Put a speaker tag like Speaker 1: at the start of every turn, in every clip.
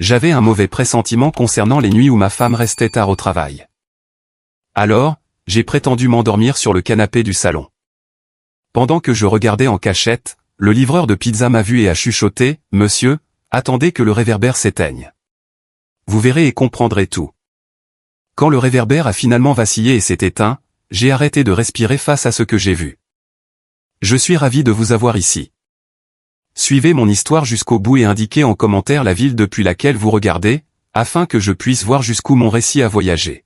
Speaker 1: J'avais un mauvais pressentiment concernant les nuits où ma femme restait tard au travail. Alors, j'ai prétendu m'endormir sur le canapé du salon. Pendant que je regardais en cachette, le livreur de pizza m'a vu et a chuchoté, « Monsieur, attendez que le réverbère s'éteigne. Vous verrez et comprendrez tout. » Quand le réverbère a finalement vacillé et s'est éteint, j'ai arrêté de respirer face à ce que j'ai vu. Je suis ravi de vous avoir ici. Suivez mon histoire jusqu'au bout et indiquez en commentaire la ville depuis laquelle vous regardez, afin que je puisse voir jusqu'où mon récit a voyagé.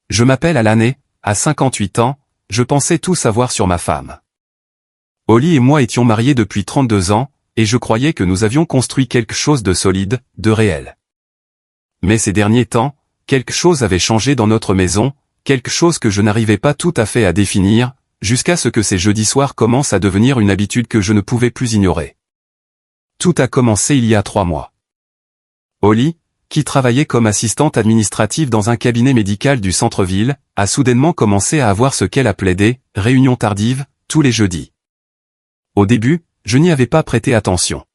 Speaker 1: Je m'appelle Alan, à 58 ans, je pensais tout savoir sur ma femme. Holly et moi étions mariés depuis 32 ans, et je croyais que nous avions construit quelque chose de solide, de réel. Mais ces derniers temps, quelque chose avait changé dans notre maison, quelque chose que je n'arrivais pas tout à fait à définir, jusqu'à ce que ces jeudis soirs commencent à devenir une habitude que je ne pouvais plus ignorer. Tout a commencé il y a 3 mois. Holly, qui travaillait comme assistante administrative dans un cabinet médical du centre-ville, a soudainement commencé à avoir ce qu'elle appelait des « réunions tardives » tous les jeudis. Au début, je n'y avais pas prêté attention.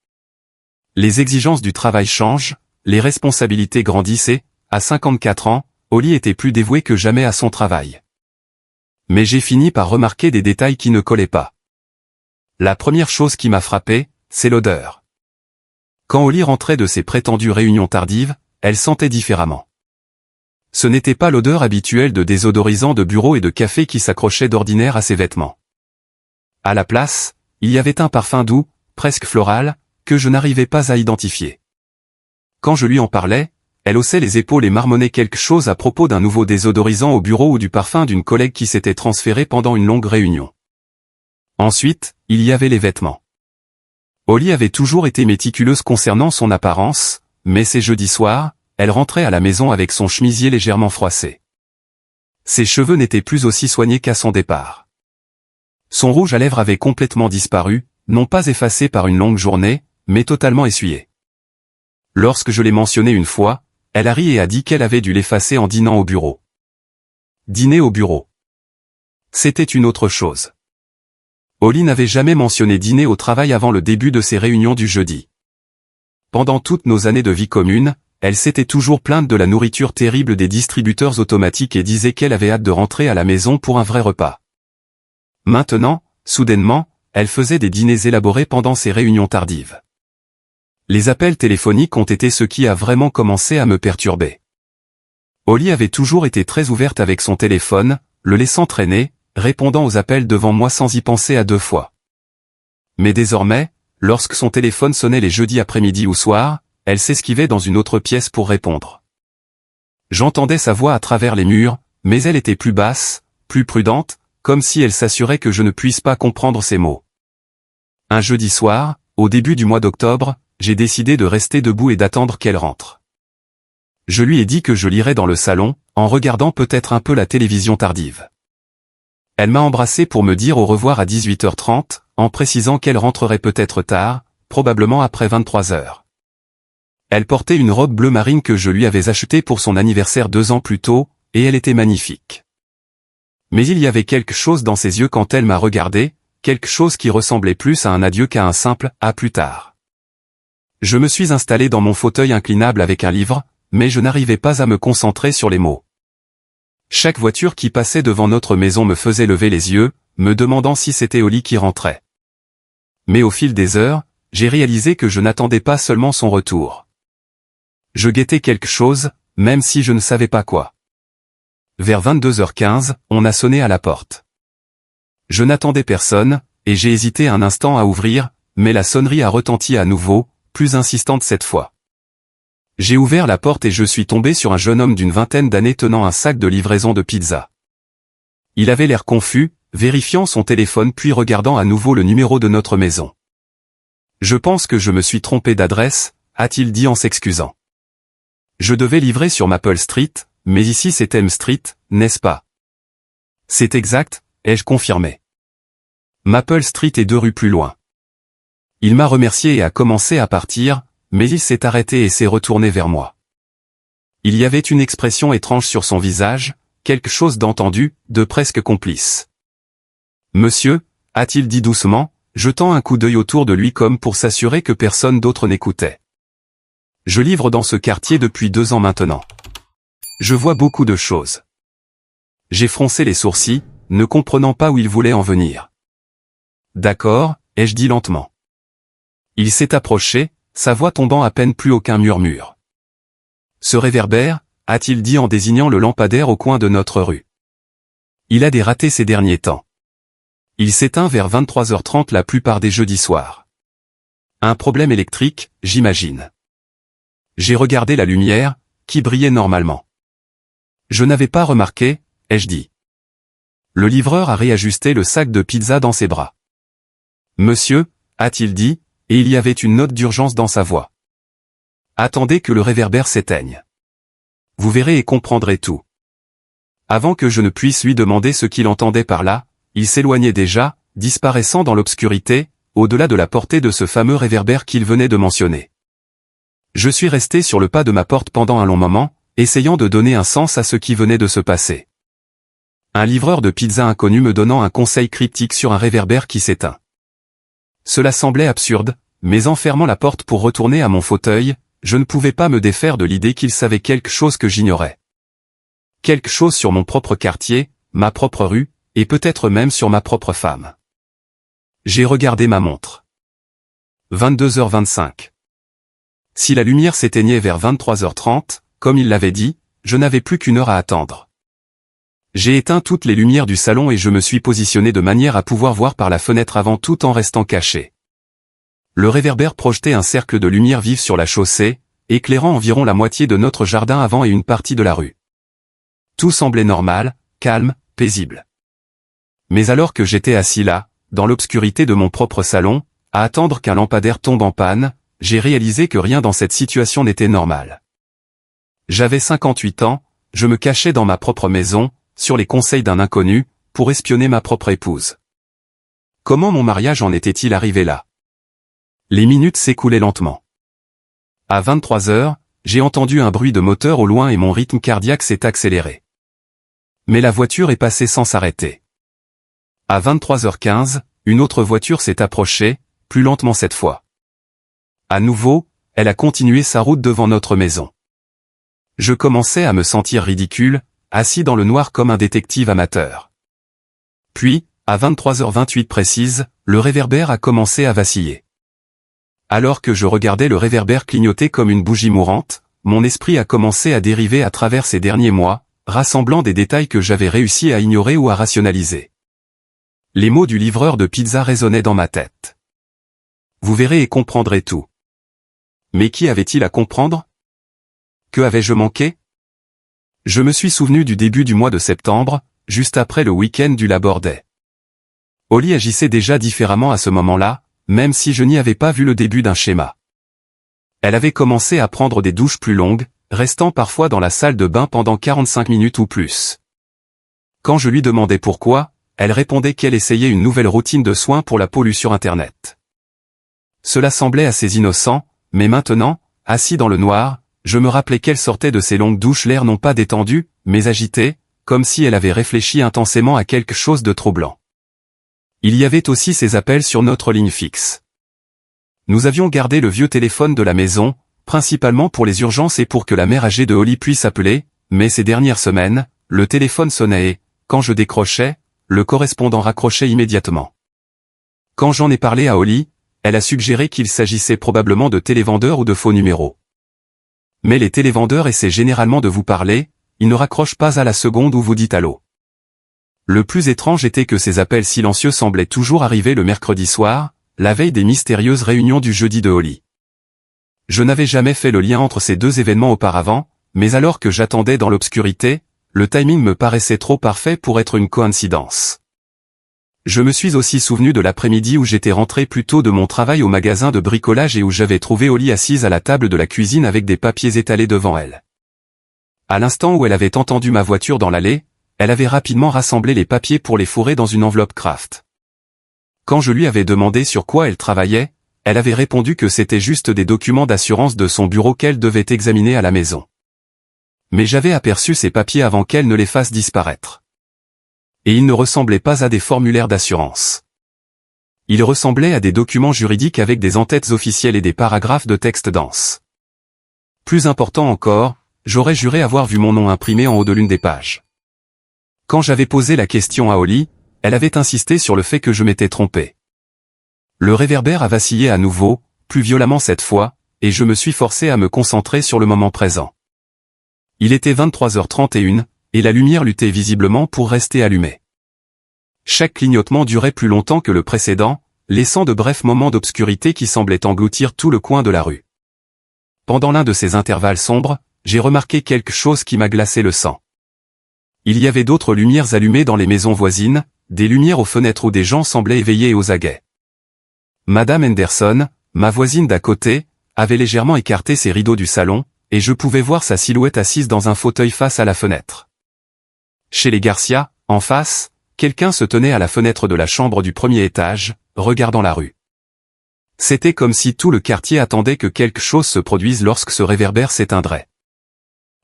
Speaker 1: Les exigences du travail changent, les responsabilités grandissent et, à 54 ans, Holly était plus dévouée que jamais à son travail. Mais j'ai fini par remarquer des détails qui ne collaient pas. La première chose qui m'a frappé, c'est l'odeur. Quand Holly rentrait de ses prétendues réunions tardives, elle sentait différemment. Ce n'était pas l'odeur habituelle de désodorisant de bureau et de café qui s'accrochait d'ordinaire à ses vêtements. À la place, il y avait un parfum doux, presque floral, que je n'arrivais pas à identifier. Quand je lui en parlais, elle haussait les épaules et marmonnait quelque chose à propos d'un nouveau désodorisant au bureau ou du parfum d'une collègue qui s'était transférée pendant une longue réunion. Ensuite, il y avait les vêtements. Holly avait toujours été méticuleuse concernant son apparence, mais ces jeudis soirs, elle rentrait à la maison avec son chemisier légèrement froissé. Ses cheveux n'étaient plus aussi soignés qu'à son départ. Son rouge à lèvres avait complètement disparu, non pas effacé par une longue journée, mais totalement essuyé. Lorsque je l'ai mentionné une fois, elle a ri et a dit qu'elle avait dû l'effacer en dînant au bureau. Dîner au bureau. C'était une autre chose. Holly n'avait jamais mentionné dîner au travail avant le début de ses réunions du jeudi. Pendant toutes nos années de vie commune, elle s'était toujours plainte de la nourriture terrible des distributeurs automatiques et disait qu'elle avait hâte de rentrer à la maison pour un vrai repas. Maintenant, soudainement, elle faisait des dîners élaborés pendant ses réunions tardives. Les appels téléphoniques ont été ce qui a vraiment commencé à me perturber. Holly avait toujours été très ouverte avec son téléphone, le laissant traîner, répondant aux appels devant moi sans y penser à 2 fois. Mais désormais, lorsque son téléphone sonnait les jeudis après-midi ou soir, elle s'esquivait dans une autre pièce pour répondre. J'entendais sa voix à travers les murs, mais elle était plus basse, plus prudente, comme si elle s'assurait que je ne puisse pas comprendre ses mots. Un jeudi soir, au début du mois d'octobre, j'ai décidé de rester debout et d'attendre qu'elle rentre. Je lui ai dit que je lirais dans le salon, en regardant peut-être un peu la télévision tardive. Elle m'a embrassé pour me dire au revoir à 18h30, en précisant qu'elle rentrerait peut-être tard, probablement après 23h. Elle portait une robe bleu marine que je lui avais achetée pour son anniversaire 2 ans plus tôt, et elle était magnifique. Mais il y avait quelque chose dans ses yeux quand elle m'a regardé, quelque chose qui ressemblait plus à un adieu qu'à un simple « à plus tard ». Je me suis installé dans mon fauteuil inclinable avec un livre, mais je n'arrivais pas à me concentrer sur les mots. Chaque voiture qui passait devant notre maison me faisait lever les yeux, me demandant si c'était Holly qui rentrait. Mais au fil des heures, j'ai réalisé que je n'attendais pas seulement son retour. Je guettais quelque chose, même si je ne savais pas quoi. Vers 22h15, on a sonné à la porte. Je n'attendais personne, et j'ai hésité un instant à ouvrir, mais la sonnerie a retenti à nouveau, plus insistante cette fois. J'ai ouvert la porte et je suis tombé sur un jeune homme d'une vingtaine d'années tenant un sac de livraison de pizza. Il avait l'air confus, vérifiant son téléphone puis regardant à nouveau le numéro de notre maison. « Je pense que je me suis trompé d'adresse », a-t-il dit en s'excusant. Je devais livrer sur Maple Street, mais ici c'est Elm Street, n'est-ce pas? C'est exact, ai-je confirmé. Maple Street est 2 rues plus loin. Il m'a remercié et a commencé à partir, mais il s'est arrêté et s'est retourné vers moi. Il y avait une expression étrange sur son visage, quelque chose d'entendu, de presque complice. « Monsieur » a-t-il dit doucement, jetant un coup d'œil autour de lui comme pour s'assurer que personne d'autre n'écoutait. Je livre dans ce quartier depuis 2 ans maintenant. Je vois beaucoup de choses. J'ai froncé les sourcils, ne comprenant pas où il voulait en venir. D'accord, ai-je dit lentement. Il s'est approché, sa voix tombant à peine plus aucun murmure. Ce réverbère, a-t-il dit en désignant le lampadaire au coin de notre rue. Il a des ratés ces derniers temps. Il s'éteint vers 23h30 la plupart des jeudis soirs. Un problème électrique, j'imagine. J'ai regardé la lumière, qui brillait normalement. Je n'avais pas remarqué, ai-je dit. Le livreur a réajusté le sac de pizza dans ses bras. Monsieur, a-t-il dit, et il y avait une note d'urgence dans sa voix. Attendez que le réverbère s'éteigne. Vous verrez et comprendrez tout. Avant que je ne puisse lui demander ce qu'il entendait par là, il s'éloignait déjà, disparaissant dans l'obscurité, au-delà de la portée de ce fameux réverbère qu'il venait de mentionner. Je suis resté sur le pas de ma porte pendant un long moment, essayant de donner un sens à ce qui venait de se passer. Un livreur de pizza inconnu me donnant un conseil cryptique sur un réverbère qui s'éteint. Cela semblait absurde, mais en fermant la porte pour retourner à mon fauteuil, je ne pouvais pas me défaire de l'idée qu'il savait quelque chose que j'ignorais. Quelque chose sur mon propre quartier, ma propre rue, et peut-être même sur ma propre femme. J'ai regardé ma montre. 22h25. Si la lumière s'éteignait vers 23h30, comme il l'avait dit, je n'avais plus qu'1 heure à attendre. J'ai éteint toutes les lumières du salon et je me suis positionné de manière à pouvoir voir par la fenêtre avant tout en restant caché. Le réverbère projetait un cercle de lumière vive sur la chaussée, éclairant environ la moitié de notre jardin avant et une partie de la rue. Tout semblait normal, calme, paisible. Mais alors que j'étais assis là, dans l'obscurité de mon propre salon, à attendre qu'un lampadaire tombe en panne, j'ai réalisé que rien dans cette situation n'était normal. J'avais 58 ans, je me cachais dans ma propre maison, sur les conseils d'un inconnu, pour espionner ma propre épouse. Comment mon mariage en était-il arrivé là? Les minutes s'écoulaient lentement. À 23h, j'ai entendu un bruit de moteur au loin et mon rythme cardiaque s'est accéléré. Mais la voiture est passée sans s'arrêter. À 23h15, une autre voiture s'est approchée, plus lentement cette fois. À nouveau, elle a continué sa route devant notre maison. Je commençais à me sentir ridicule, assis dans le noir comme un détective amateur. Puis, à 23h28 précise, le réverbère a commencé à vaciller. Alors que je regardais le réverbère clignoter comme une bougie mourante, mon esprit a commencé à dériver à travers ces derniers mois, rassemblant des détails que j'avais réussi à ignorer ou à rationaliser. Les mots du livreur de pizza résonnaient dans ma tête. Vous verrez et comprendrez tout. Mais qui avait-il à comprendre? Que avais-je manqué? Je me suis souvenu du début du mois de septembre, juste après le week-end du Labor Day. Holly agissait déjà différemment à ce moment-là, même si je n'y avais pas vu le début d'un schéma. Elle avait commencé à prendre des douches plus longues, restant parfois dans la salle de bain pendant 45 minutes ou plus. Quand je lui demandais pourquoi, elle répondait qu'elle essayait une nouvelle routine de soins pour la peau sur Internet. Cela semblait assez innocent, mais maintenant, assis dans le noir, je me rappelais qu'elle sortait de ces longues douches l'air non pas détendu, mais agité, comme si elle avait réfléchi intensément à quelque chose de troublant. Il y avait aussi ces appels sur notre ligne fixe. Nous avions gardé le vieux téléphone de la maison, principalement pour les urgences et pour que la mère âgée de Holly puisse appeler, mais ces dernières semaines, le téléphone sonnait et, quand je décrochais, le correspondant raccrochait immédiatement. Quand j'en ai parlé à Holly, elle a suggéré qu'il s'agissait probablement de télévendeurs ou de faux numéros. Mais les télévendeurs essaient généralement de vous parler, ils ne raccrochent pas à la seconde où vous dites allô. Le plus étrange était que ces appels silencieux semblaient toujours arriver le mercredi soir, la veille des mystérieuses réunions du jeudi de Holly. Je n'avais jamais fait le lien entre ces deux événements auparavant, mais alors que j'attendais dans l'obscurité, le timing me paraissait trop parfait pour être une coïncidence. Je me suis aussi souvenu de l'après-midi où j'étais rentré plus tôt de mon travail au magasin de bricolage et où j'avais trouvé Holly assise à la table de la cuisine avec des papiers étalés devant elle. À l'instant où elle avait entendu ma voiture dans l'allée, elle avait rapidement rassemblé les papiers pour les fourrer dans une enveloppe Kraft. Quand je lui avais demandé sur quoi elle travaillait, elle avait répondu que c'était juste des documents d'assurance de son bureau qu'elle devait examiner à la maison. Mais j'avais aperçu ces papiers avant qu'elle ne les fasse disparaître. Et ils ne ressemblaient pas à des formulaires d'assurance. Ils ressemblaient à des documents juridiques avec des entêtes officielles et des paragraphes de texte denses. Plus important encore, j'aurais juré avoir vu mon nom imprimé en haut de l'une des pages. Quand j'avais posé la question à Holly, elle avait insisté sur le fait que je m'étais trompé. Le réverbère a vacillé à nouveau, plus violemment cette fois, et je me suis forcé à me concentrer sur le moment présent. Il était 23h31, et la lumière luttait visiblement pour rester allumée. Chaque clignotement durait plus longtemps que le précédent, laissant de brefs moments d'obscurité qui semblaient engloutir tout le coin de la rue. Pendant l'un de ces intervalles sombres, j'ai remarqué quelque chose qui m'a glacé le sang. Il y avait d'autres lumières allumées dans les maisons voisines, des lumières aux fenêtres où des gens semblaient éveillés et aux aguets. Madame Henderson, ma voisine d'à côté, avait légèrement écarté ses rideaux du salon, et je pouvais voir sa silhouette assise dans un fauteuil face à la fenêtre. Chez les Garcia, en face, quelqu'un se tenait à la fenêtre de la chambre du premier étage, regardant la rue. C'était comme si tout le quartier attendait que quelque chose se produise lorsque ce réverbère s'éteindrait.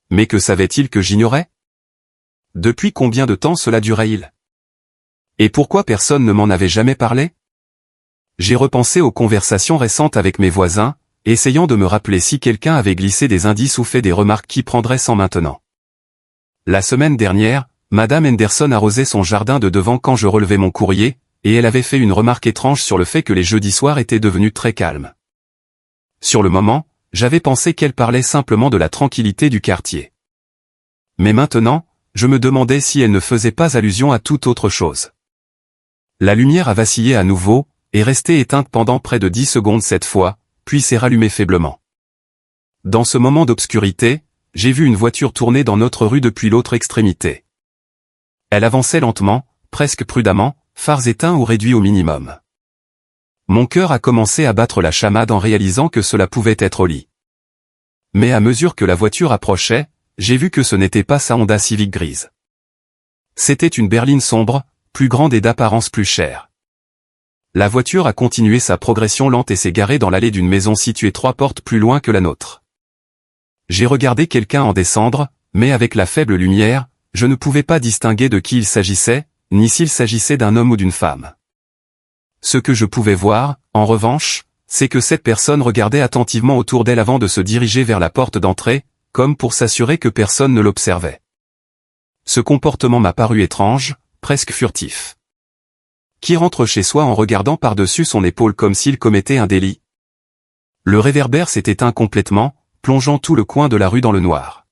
Speaker 1: Mais que savait-il que j'ignorais? Depuis combien de temps cela durait-il? Et pourquoi personne ne m'en avait jamais parlé? J'ai repensé aux conversations récentes avec mes voisins, essayant de me rappeler si quelqu'un avait glissé des indices ou fait des remarques qui prendraient sang maintenant. La semaine dernière, Madame Henderson arrosait son jardin de devant quand je relevais mon courrier, et elle avait fait une remarque étrange sur le fait que les jeudis soirs étaient devenus très calmes. Sur le moment, j'avais pensé qu'elle parlait simplement de la tranquillité du quartier. Mais maintenant, je me demandais si elle ne faisait pas allusion à toute autre chose. La lumière a vacillé à nouveau, et resté éteinte pendant près de 10 secondes cette fois, puis s'est rallumée faiblement. Dans ce moment d'obscurité, j'ai vu une voiture tourner dans notre rue depuis l'autre extrémité. Elle avançait lentement, presque prudemment, phares éteints ou réduits au minimum. Mon cœur a commencé à battre la chamade en réalisant que cela pouvait être Holly. Mais à mesure que la voiture approchait, j'ai vu que ce n'était pas sa Honda Civic grise. C'était une berline sombre, plus grande et d'apparence plus chère. La voiture a continué sa progression lente et s'est garée dans l'allée d'une maison située 3 portes plus loin que la nôtre. J'ai regardé quelqu'un en descendre, mais avec la faible lumière, je ne pouvais pas distinguer de qui il s'agissait, ni s'il s'agissait d'un homme ou d'une femme. Ce que je pouvais voir, en revanche, c'est que cette personne regardait attentivement autour d'elle avant de se diriger vers la porte d'entrée, comme pour s'assurer que personne ne l'observait. Ce comportement m'a paru étrange, presque furtif. Qui rentre chez soi en regardant par-dessus son épaule comme s'il commettait un délit? Le réverbère s'est éteint complètement, plongeant tout le coin de la rue dans le noir.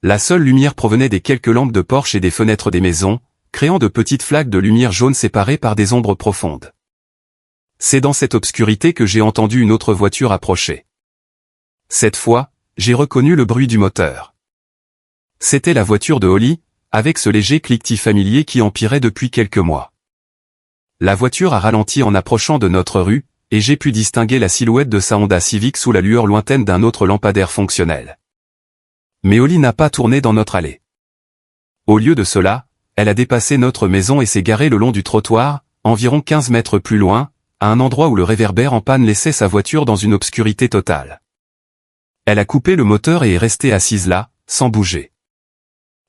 Speaker 1: La seule lumière provenait des quelques lampes de porche et des fenêtres des maisons, créant de petites flaques de lumière jaune séparées par des ombres profondes. C'est dans cette obscurité que j'ai entendu une autre voiture approcher. Cette fois, j'ai reconnu le bruit du moteur. C'était la voiture de Holly, avec ce léger cliquetis familier qui empirait depuis quelques mois. La voiture a ralenti en approchant de notre rue, et j'ai pu distinguer la silhouette de sa Honda Civic sous la lueur lointaine d'un autre lampadaire fonctionnel. Mais Holly n'a pas tourné dans notre allée. Au lieu de cela, elle a dépassé notre maison et s'est garée le long du trottoir, environ 15 mètres plus loin, à un endroit où le réverbère en panne laissait sa voiture dans une obscurité totale. Elle a coupé le moteur et est restée assise là, sans bouger.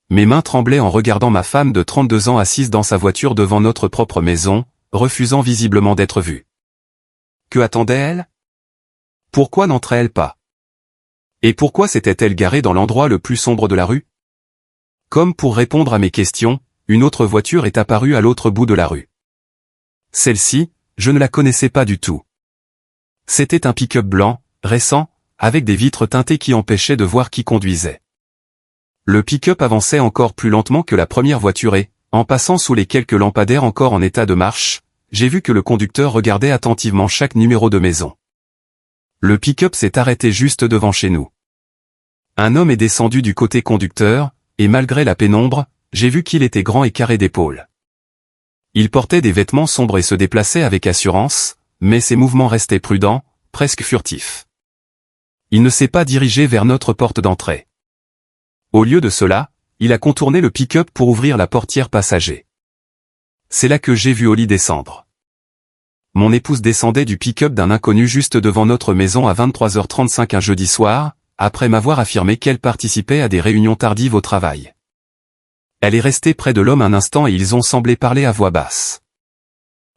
Speaker 1: Mes mains tremblaient en regardant ma femme de 32 ans assise dans sa voiture devant notre propre maison, refusant visiblement d'être vue. Que attendait-elle? Pourquoi n'entrait-elle pas? Et pourquoi s'était-elle garée dans l'endroit le plus sombre de la rue? Comme pour répondre à mes questions, une autre voiture est apparue à l'autre bout de la rue. Celle-ci, je ne la connaissais pas du tout. C'était un pick-up blanc, récent, avec des vitres teintées qui empêchaient de voir qui conduisait. Le pick-up avançait encore plus lentement que la première voiture et, en passant sous les quelques lampadaires encore en état de marche, j'ai vu que le conducteur regardait attentivement chaque numéro de maison. Le pick-up s'est arrêté juste devant chez nous. Un homme est descendu du côté conducteur, et malgré la pénombre, j'ai vu qu'il était grand et carré d'épaules. Il portait des vêtements sombres et se déplaçait avec assurance, mais ses mouvements restaient prudents, presque furtifs. Il ne s'est pas dirigé vers notre porte d'entrée. Au lieu de cela, il a contourné le pick-up pour ouvrir la portière passager. C'est là que j'ai vu Holly descendre. Mon épouse descendait du pick-up d'un inconnu juste devant notre maison à 23h35 un jeudi soir, après m'avoir affirmé qu'elle participait à des réunions tardives au travail. Elle est restée près de l'homme un instant et ils ont semblé parler à voix basse.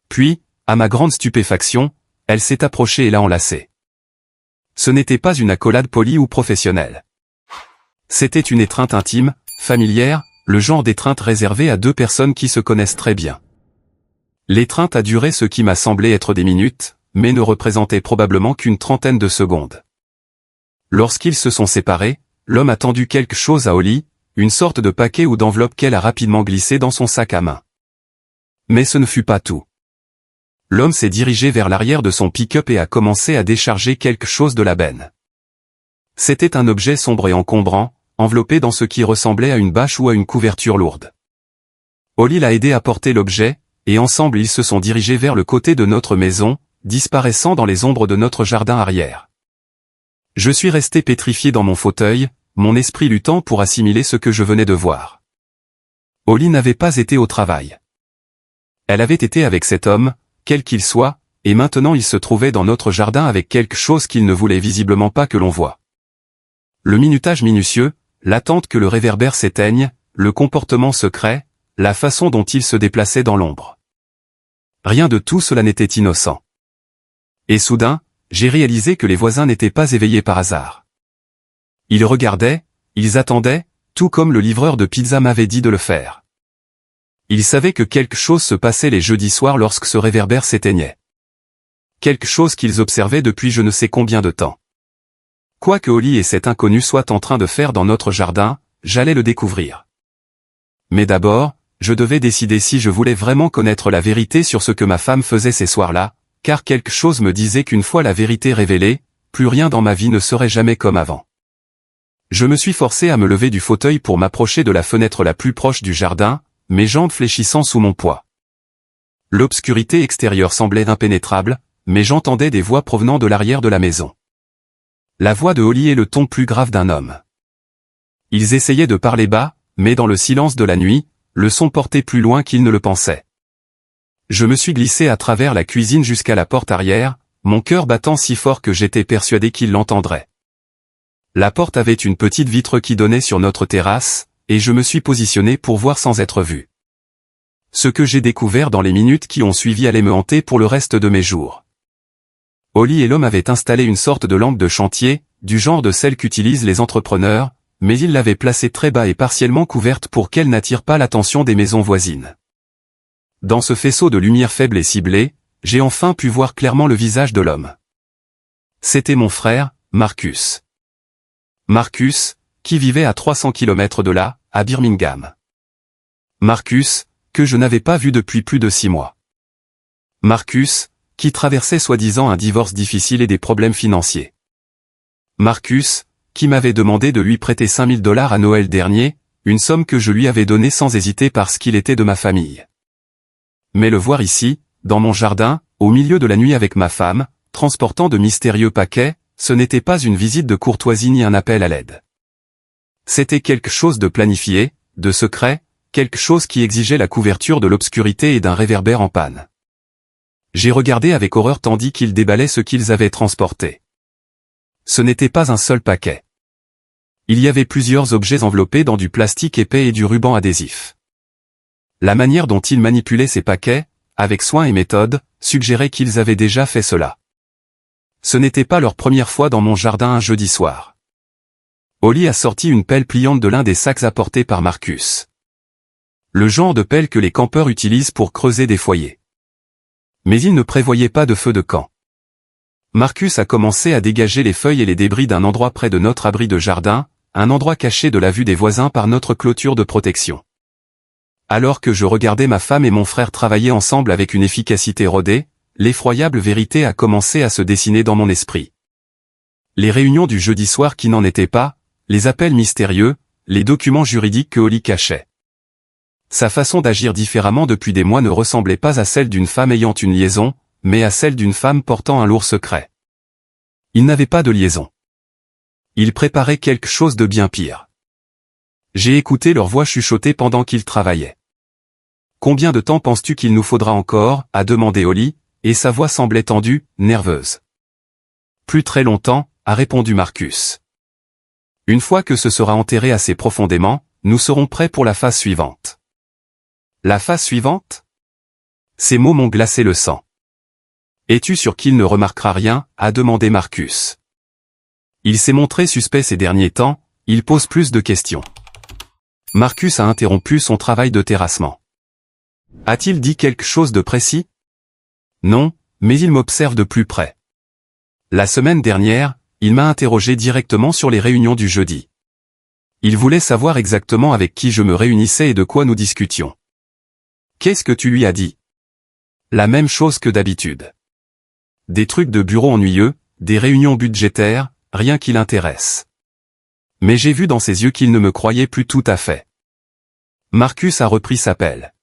Speaker 1: Puis, à ma grande stupéfaction, elle s'est approchée et l'a enlacé. Ce n'était pas une accolade polie ou professionnelle. C'était une étreinte intime, familière, le genre d'étreinte réservée à deux personnes qui se connaissent très bien. L'étreinte a duré ce qui m'a semblé être des minutes, mais ne représentait probablement qu'une trentaine de secondes. Lorsqu'ils se sont séparés, l'homme a tendu quelque chose à Holly, une sorte de paquet ou d'enveloppe qu'elle a rapidement glissé dans son sac à main. Mais ce ne fut pas tout. L'homme s'est dirigé vers l'arrière de son pick-up et a commencé à décharger quelque chose de la benne. C'était un objet sombre et encombrant, enveloppé dans ce qui ressemblait à une bâche ou à une couverture lourde. Holly l'a aidé à porter l'objet, et ensemble ils se sont dirigés vers le côté de notre maison, disparaissant dans les ombres de notre jardin arrière. Je suis resté pétrifié dans mon fauteuil, mon esprit luttant pour assimiler ce que je venais de voir. Holly n'avait pas été au travail. Elle avait été avec cet homme, quel qu'il soit, et maintenant il se trouvait dans notre jardin avec quelque chose qu'il ne voulait visiblement pas que l'on voie. Le minutage minutieux, l'attente que le réverbère s'éteigne, le comportement secret, la façon dont il se déplaçait dans l'ombre. Rien de tout cela n'était innocent. Et soudain, j'ai réalisé que les voisins n'étaient pas éveillés par hasard. Ils regardaient, ils attendaient, tout comme le livreur de pizza m'avait dit de le faire. Ils savaient que quelque chose se passait les jeudis soirs lorsque ce réverbère s'éteignait. Quelque chose qu'ils observaient depuis je ne sais combien de temps. Quoi que Holly et cet inconnu soient en train de faire dans notre jardin, j'allais le découvrir. Mais d'abord, je devais décider si je voulais vraiment connaître la vérité sur ce que ma femme faisait ces soirs-là, car quelque chose me disait qu'une fois la vérité révélée, plus rien dans ma vie ne serait jamais comme avant. Je me suis forcé à me lever du fauteuil pour m'approcher de la fenêtre la plus proche du jardin, mes jambes fléchissant sous mon poids. L'obscurité extérieure semblait impénétrable, mais j'entendais des voix provenant de l'arrière de la maison. La voix de Holly et le ton plus grave d'un homme. Ils essayaient de parler bas, mais dans le silence de la nuit, le son portait plus loin qu'ils ne le pensaient. Je me suis glissé à travers la cuisine jusqu'à la porte arrière, mon cœur battant si fort que j'étais persuadé qu'ils l'entendraient. La porte avait une petite vitre qui donnait sur notre terrasse, et je me suis positionné pour voir sans être vu. Ce que j'ai découvert dans les minutes qui ont suivi allait me hanter pour le reste de mes jours. Holly et l'homme avaient installé une sorte de lampe de chantier, du genre de celle qu'utilisent les entrepreneurs, mais ils l'avaient placée très bas et partiellement couverte pour qu'elle n'attire pas l'attention des maisons voisines. Dans ce faisceau de lumière faible et ciblée, j'ai enfin pu voir clairement le visage de l'homme. C'était mon frère, Marcus. Marcus, qui vivait à 300 km de là, à Birmingham. Marcus, que je n'avais pas vu depuis plus de 6 mois. Marcus, qui traversait soi-disant un divorce difficile et des problèmes financiers. Marcus, qui m'avait demandé de lui prêter $5 000 à Noël dernier, une somme que je lui avais donnée sans hésiter parce qu'il était de ma famille. Mais le voir ici, dans mon jardin, au milieu de la nuit avec ma femme, transportant de mystérieux paquets, ce n'était pas une visite de courtoisie ni un appel à l'aide. C'était quelque chose de planifié, de secret, quelque chose qui exigeait la couverture de l'obscurité et d'un réverbère en panne. J'ai regardé avec horreur tandis qu'ils déballaient ce qu'ils avaient transporté. Ce n'était pas un seul paquet. Il y avait plusieurs objets enveloppés dans du plastique épais et du ruban adhésif. La manière dont ils manipulaient ces paquets, avec soin et méthode, suggérait qu'ils avaient déjà fait cela. Ce n'était pas leur première fois dans mon jardin un jeudi soir. Holly a sorti une pelle pliante de l'un des sacs apportés par Marcus. Le genre de pelle que les campeurs utilisent pour creuser des foyers. Mais il ne prévoyait pas de feu de camp. Marcus a commencé à dégager les feuilles et les débris d'un endroit près de notre abri de jardin, un endroit caché de la vue des voisins par notre clôture de protection. Alors que je regardais ma femme et mon frère travailler ensemble avec une efficacité rodée, l'effroyable vérité a commencé à se dessiner dans mon esprit. Les réunions du jeudi soir qui n'en étaient pas, les appels mystérieux, les documents juridiques que Holly cachait. Sa façon d'agir différemment depuis des mois ne ressemblait pas à celle d'une femme ayant une liaison, mais à celle d'une femme portant un lourd secret. Il n'avait pas de liaison. Il préparait quelque chose de bien pire. J'ai écouté leur voix chuchoter pendant qu'ils travaillaient. « Combien de temps penses-tu qu'il nous faudra encore ?» a demandé Holly, et sa voix semblait tendue, nerveuse. « Plus très longtemps » a répondu Marcus. « Une fois que ce sera enterré assez profondément, nous serons prêts pour la phase suivante. » La phase suivante ? Ces mots m'ont glacé le sang. « Es-tu sûr qu'il ne remarquera rien ?» a demandé Marcus. Il s'est montré suspect ces derniers temps, il pose plus de questions. Marcus a interrompu son travail de terrassement. A-t-il dit quelque chose de précis? Non, mais il m'observe de plus près. La semaine dernière, il m'a interrogé directement sur les réunions du jeudi. Il voulait savoir exactement avec qui je me réunissais et de quoi nous discutions. Qu'est-ce que tu lui as dit? La même chose que d'habitude. Des trucs de bureau ennuyeux, des réunions budgétaires, rien qui l'intéresse. Mais j'ai vu dans ses yeux qu'il ne me croyait plus tout à fait. Marcus a repris sa pelle.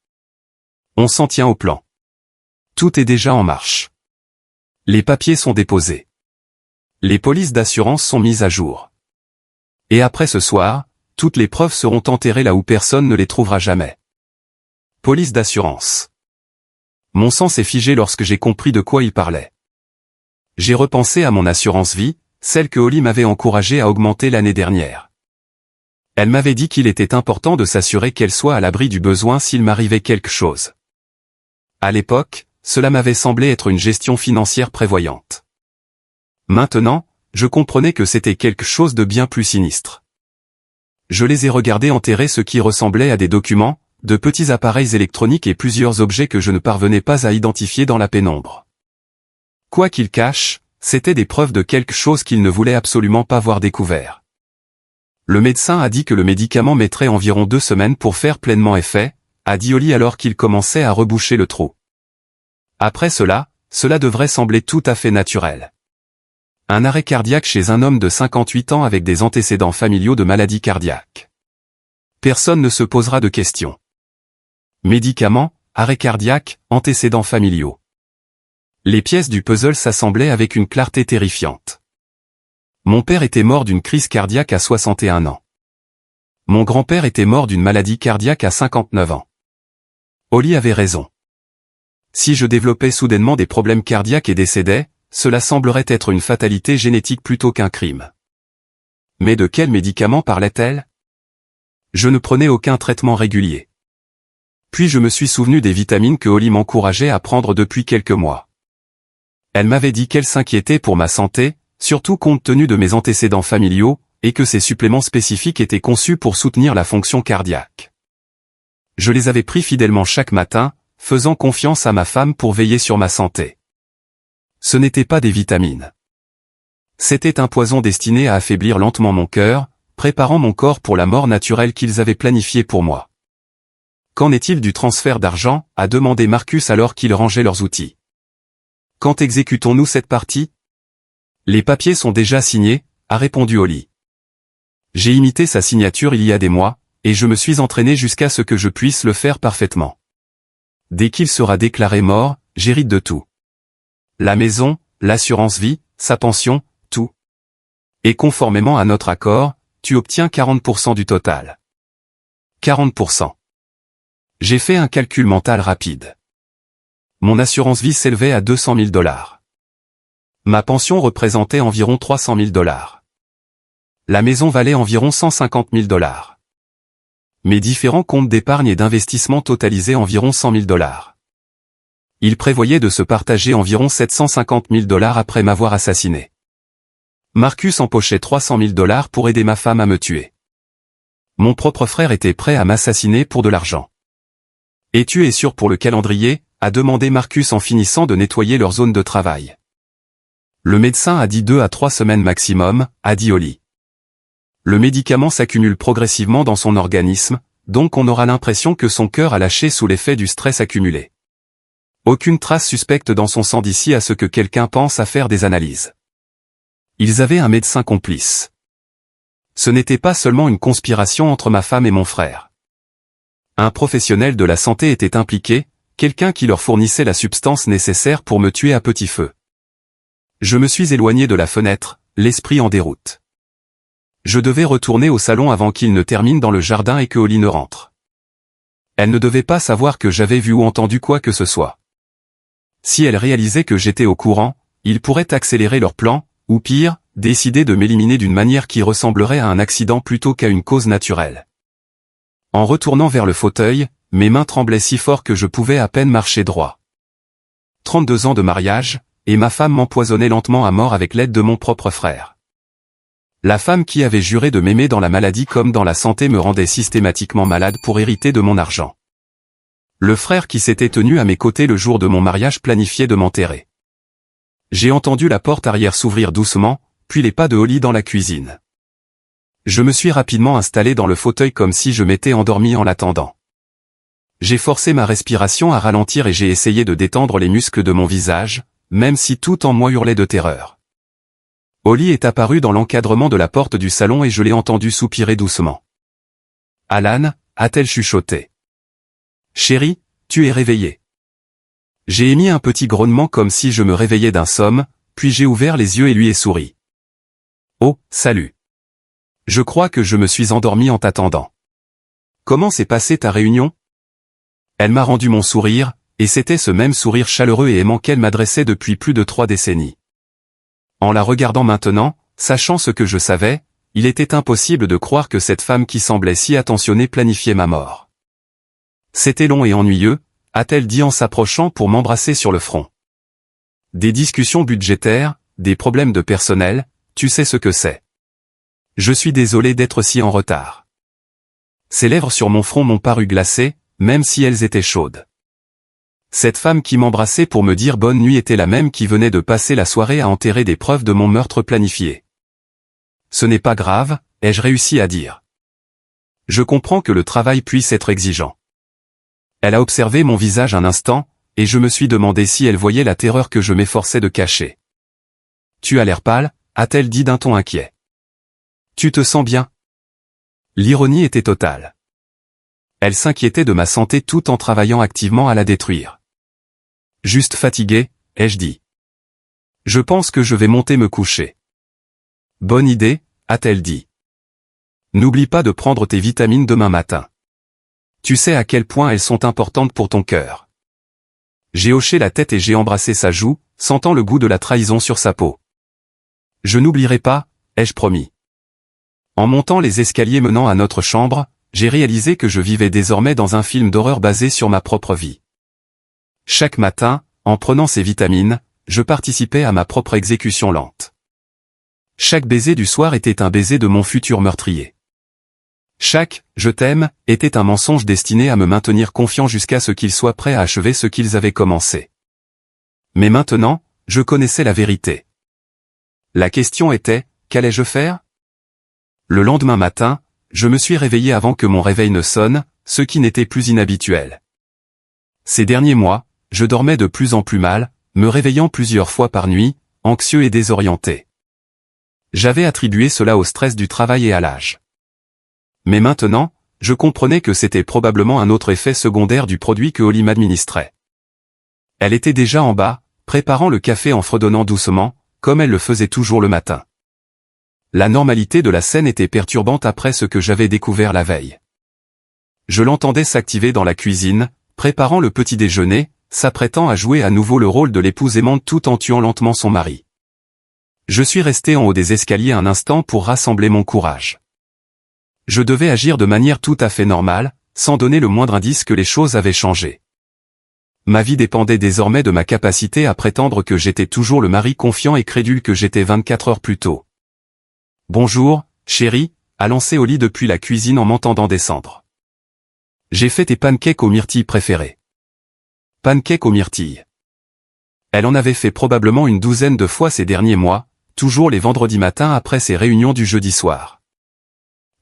Speaker 1: On s'en tient au plan. Tout est déjà en marche. Les papiers sont déposés. Les polices d'assurance sont mises à jour. Et après ce soir, toutes les preuves seront enterrées là où personne ne les trouvera jamais. Police d'assurance. Mon sang s'est figé lorsque j'ai compris de quoi il parlait. J'ai repensé à mon assurance vie, celle que Holly m'avait encouragé à augmenter l'année dernière. Elle m'avait dit qu'il était important de s'assurer qu'elle soit à l'abri du besoin s'il m'arrivait quelque chose. À l'époque, cela m'avait semblé être une gestion financière prévoyante. Maintenant, je comprenais que c'était quelque chose de bien plus sinistre. Je les ai regardés enterrer ce qui ressemblait à des documents, de petits appareils électroniques et plusieurs objets que je ne parvenais pas à identifier dans la pénombre. Quoi qu'ils cachent, c'étaient des preuves de quelque chose qu'ils ne voulaient absolument pas voir découvert. Le médecin a dit que le médicament mettrait environ 2 semaines pour faire pleinement effet, a dit Holly alors qu'il commençait à reboucher le trou. Après cela devrait sembler tout à fait naturel. Un arrêt cardiaque chez un homme de 58 ans avec des antécédents familiaux de maladies cardiaques. Personne ne se posera de questions. Médicaments, arrêt cardiaque, antécédents familiaux. Les pièces du puzzle s'assemblaient avec une clarté terrifiante. Mon père était mort d'une crise cardiaque à 61 ans. Mon grand-père était mort d'une maladie cardiaque à 59 ans. Holly avait raison. Si je développais soudainement des problèmes cardiaques et décédais, cela semblerait être une fatalité génétique plutôt qu'un crime. Mais de quels médicaments parlait-elle? Je ne prenais aucun traitement régulier. Puis je me suis souvenu des vitamines que Holly m'encourageait à prendre depuis quelques mois. Elle m'avait dit qu'elle s'inquiétait pour ma santé, surtout compte tenu de mes antécédents familiaux, et que ces suppléments spécifiques étaient conçus pour soutenir la fonction cardiaque. Je les avais pris fidèlement chaque matin, faisant confiance à ma femme pour veiller sur ma santé. Ce n'étaient pas des vitamines. C'était un poison destiné à affaiblir lentement mon cœur, préparant mon corps pour la mort naturelle qu'ils avaient planifiée pour moi. Qu'en est-il du transfert d'argent, a demandé Marcus alors qu'ils rangeaient leurs outils. Quand exécutons-nous cette partie? Les papiers sont déjà signés, a répondu Holly. J'ai imité sa signature il y a des mois, et je me suis entraîné jusqu'à ce que je puisse le faire parfaitement. Dès qu'il sera déclaré mort, j'hérite de tout. La maison, l'assurance vie, sa pension, tout. Et conformément à notre accord, tu obtiens 40% du total. 40%. J'ai fait un calcul mental rapide. Mon assurance vie s'élevait à $200 000. Ma pension représentait environ $300 000. La maison valait environ $150 000. Mes différents comptes d'épargne et d'investissement totalisaient environ $100 000. Il prévoyait de se partager environ $750 000 après m'avoir assassiné. Marcus empochait $300 000 pour aider ma femme à me tuer. Mon propre frère était prêt à m'assassiner pour de l'argent. Et tu es sûr pour le calendrier, a demandé Marcus en finissant de nettoyer leur zone de travail. Le médecin a dit 2 à 3 semaines maximum, a dit Holly. Le médicament s'accumule progressivement dans son organisme, donc on aura l'impression que son cœur a lâché sous l'effet du stress accumulé. Aucune trace suspecte dans son sang d'ici à ce que quelqu'un pense à faire des analyses. Ils avaient un médecin complice. Ce n'était pas seulement une conspiration entre ma femme et mon frère. Un professionnel de la santé était impliqué, quelqu'un qui leur fournissait la substance nécessaire pour me tuer à petit feu. Je me suis éloigné de la fenêtre, l'esprit en déroute. Je devais retourner au salon avant qu'il ne termine dans le jardin et que Holly ne rentre. Elle ne devait pas savoir que j'avais vu ou entendu quoi que ce soit. Si elle réalisait que j'étais au courant, ils pourraient accélérer leur plan, ou pire, décider de m'éliminer d'une manière qui ressemblerait à un accident plutôt qu'à une cause naturelle. En retournant vers le fauteuil, mes mains tremblaient si fort que je pouvais à peine marcher droit. 32 ans de mariage, et ma femme m'empoisonnait lentement à mort avec l'aide de mon propre frère. La femme qui avait juré de m'aimer dans la maladie comme dans la santé me rendait systématiquement malade pour hériter de mon argent. Le frère qui s'était tenu à mes côtés le jour de mon mariage planifiait de m'enterrer. J'ai entendu la porte arrière s'ouvrir doucement, puis les pas de Holly dans la cuisine. Je me suis rapidement installé dans le fauteuil comme si je m'étais endormi en l'attendant. J'ai forcé ma respiration à ralentir et j'ai essayé de détendre les muscles de mon visage, même si tout en moi hurlait de terreur. Holly est apparue dans l'encadrement de la porte du salon et je l'ai entendue soupirer doucement. « Alan » a-t-elle chuchoté. « Chérie, tu es réveillé. » J'ai émis un petit grognement comme si je me réveillais d'un somme, puis j'ai ouvert les yeux et lui ai souri. « Oh, salut. Je crois que je me suis endormi en t'attendant. Comment s'est passée ta réunion ?» Elle m'a rendu mon sourire, et c'était ce même sourire chaleureux et aimant qu'elle m'adressait depuis plus de 3 décennies. En la regardant maintenant, sachant ce que je savais, il était impossible de croire que cette femme qui semblait si attentionnée planifiait ma mort. « C'était long et ennuyeux », a-t-elle dit en s'approchant pour m'embrasser sur le front. « Des discussions budgétaires, des problèmes de personnel, tu sais ce que c'est. Je suis désolé d'être si en retard. » Ses lèvres sur mon front m'ont paru glacées, même si elles étaient chaudes. Cette femme qui m'embrassait pour me dire bonne nuit était la même qui venait de passer la soirée à enterrer des preuves de mon meurtre planifié. « Ce n'est pas grave », ai-je réussi à dire. « Je comprends que le travail puisse être exigeant. » Elle a observé mon visage un instant, et je me suis demandé si elle voyait la terreur que je m'efforçais de cacher. « Tu as l'air pâle », a-t-elle dit d'un ton inquiet. « Tu te sens bien ?» L'ironie était totale. Elle s'inquiétait de ma santé tout en travaillant activement à la détruire. « Juste fatigué », ai-je dit. « Je pense que je vais monter me coucher. »« Bonne idée », a-t-elle dit. « N'oublie pas de prendre tes vitamines demain matin. Tu sais à quel point elles sont importantes pour ton cœur. » J'ai hoché la tête et j'ai embrassé sa joue, sentant le goût de la trahison sur sa peau. « Je n'oublierai pas », ai-je promis. En montant les escaliers menant à notre chambre, j'ai réalisé que je vivais désormais dans un film d'horreur basé sur ma propre vie. Chaque matin, en prenant ces vitamines, je participais à ma propre exécution lente. Chaque baiser du soir était un baiser de mon futur meurtrier. Chaque « je t'aime » était un mensonge destiné à me maintenir confiant jusqu'à ce qu'ils soient prêts à achever ce qu'ils avaient commencé. Mais maintenant, je connaissais la vérité. La question était, qu'allais-je faire ? Le lendemain matin, je me suis réveillé avant que mon réveil ne sonne, ce qui n'était plus inhabituel. Ces derniers mois, je dormais de plus en plus mal, me réveillant plusieurs fois par nuit, anxieux et désorienté. J'avais attribué cela au stress du travail et à l'âge. Mais maintenant, je comprenais que c'était probablement un autre effet secondaire du produit que Holly m'administrait. Elle était déjà en bas, préparant le café en fredonnant doucement, comme elle le faisait toujours le matin. La normalité de la scène était perturbante après ce que j'avais découvert la veille. Je l'entendais s'activer dans la cuisine, préparant le petit déjeuner, s'apprêtant à jouer à nouveau le rôle de l'épouse aimante tout en tuant lentement son mari. Je suis resté en haut des escaliers un instant pour rassembler mon courage. Je devais agir de manière tout à fait normale, sans donner le moindre indice que les choses avaient changé. Ma vie dépendait désormais de ma capacité à prétendre que j'étais toujours le mari confiant et crédule que j'étais 24 heures plus tôt. « Bonjour, chérie », a lancé Holly depuis la cuisine en m'entendant descendre. « J'ai fait tes pancakes aux myrtilles préférés. » Pancakes aux myrtilles. Elle en avait fait probablement une douzaine de fois ces derniers mois, toujours les vendredis matins après ses réunions du jeudi soir.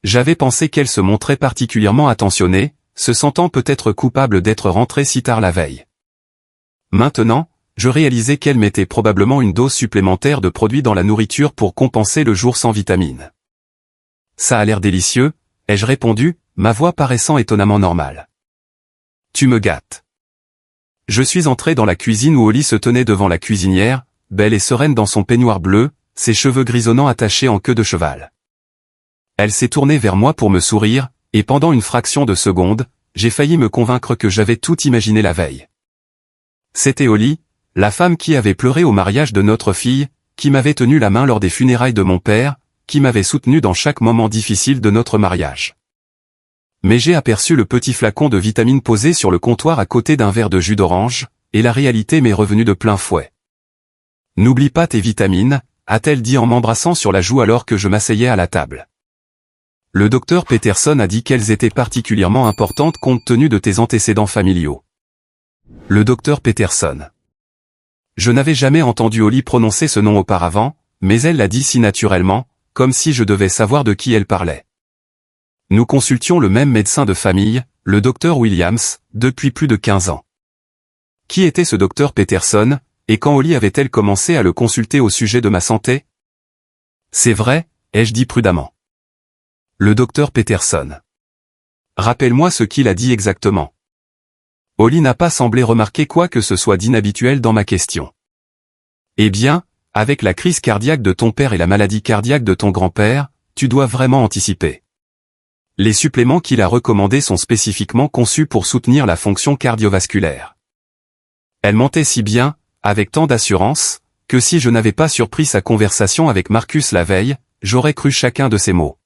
Speaker 1: J'avais pensé qu'elle se montrait particulièrement attentionnée, se sentant peut-être coupable d'être rentrée si tard la veille. Maintenant, je réalisais qu'elle mettait probablement une dose supplémentaire de produits dans la nourriture pour compenser le jour sans vitamines. « Ça a l'air délicieux », ai-je répondu, ma voix paraissant étonnamment normale. « Tu me gâtes. » Je suis entré dans la cuisine où Holly se tenait devant la cuisinière, belle et sereine dans son peignoir bleu, ses cheveux grisonnants attachés en queue de cheval. Elle s'est tournée vers moi pour me sourire, et pendant une fraction de seconde, j'ai failli me convaincre que j'avais tout imaginé la veille. C'était Holly, la femme qui avait pleuré au mariage de notre fille, qui m'avait tenu la main lors des funérailles de mon père, qui m'avait soutenu dans chaque moment difficile de notre mariage. Mais j'ai aperçu le petit flacon de vitamines posé sur le comptoir à côté d'un verre de jus d'orange, et la réalité m'est revenue de plein fouet. « N'oublie pas tes vitamines », a-t-elle dit en m'embrassant sur la joue alors que je m'asseyais à la table. Le docteur Peterson a dit qu'elles étaient particulièrement importantes compte tenu de tes antécédents familiaux. Le docteur Peterson. Je n'avais jamais entendu Holly prononcer ce nom auparavant, mais elle l'a dit si naturellement, comme si je devais savoir de qui elle parlait. Nous consultions le même médecin de famille, le docteur Williams, depuis plus de 15 ans. Qui était ce docteur Peterson, et quand Holly avait-elle commencé à le consulter au sujet de ma santé? C'est vrai, ai-je dit prudemment. Le docteur Peterson. Rappelle-moi ce qu'il a dit exactement. Holly n'a pas semblé remarquer quoi que ce soit d'inhabituel dans ma question. Eh bien, avec la crise cardiaque de ton père et la maladie cardiaque de ton grand-père, tu dois vraiment anticiper. Les suppléments qu'il a recommandés sont spécifiquement conçus pour soutenir la fonction cardiovasculaire. Elle mentait si bien, avec tant d'assurance, que si je n'avais pas surpris sa conversation avec Marcus la veille, j'aurais cru chacun de ses mots.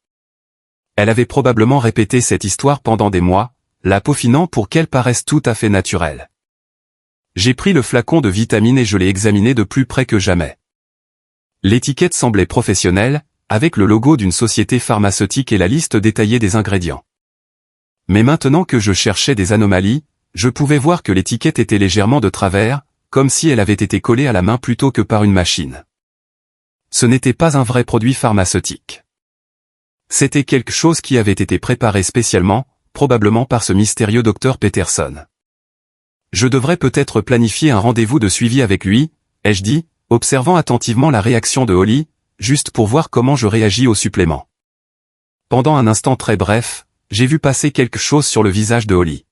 Speaker 1: Elle avait probablement répété cette histoire pendant des mois, la peaufinant pour qu'elle paraisse tout à fait naturelle. J'ai pris le flacon de vitamines et je l'ai examiné de plus près que jamais. L'étiquette semblait professionnelle, avec le logo d'une société pharmaceutique et la liste détaillée des ingrédients. Mais maintenant que je cherchais des anomalies, je pouvais voir que l'étiquette était légèrement de travers, comme si elle avait été collée à la main plutôt que par une machine. Ce n'était pas un vrai produit pharmaceutique. C'était quelque chose qui avait été préparé spécialement, probablement par ce mystérieux docteur Peterson. Je devrais peut-être planifier un rendez-vous de suivi avec lui, ai-je dit, observant attentivement la réaction de Holly, juste pour voir comment je réagis au supplément. Pendant un instant très bref, j'ai vu passer quelque chose sur le visage de Holly.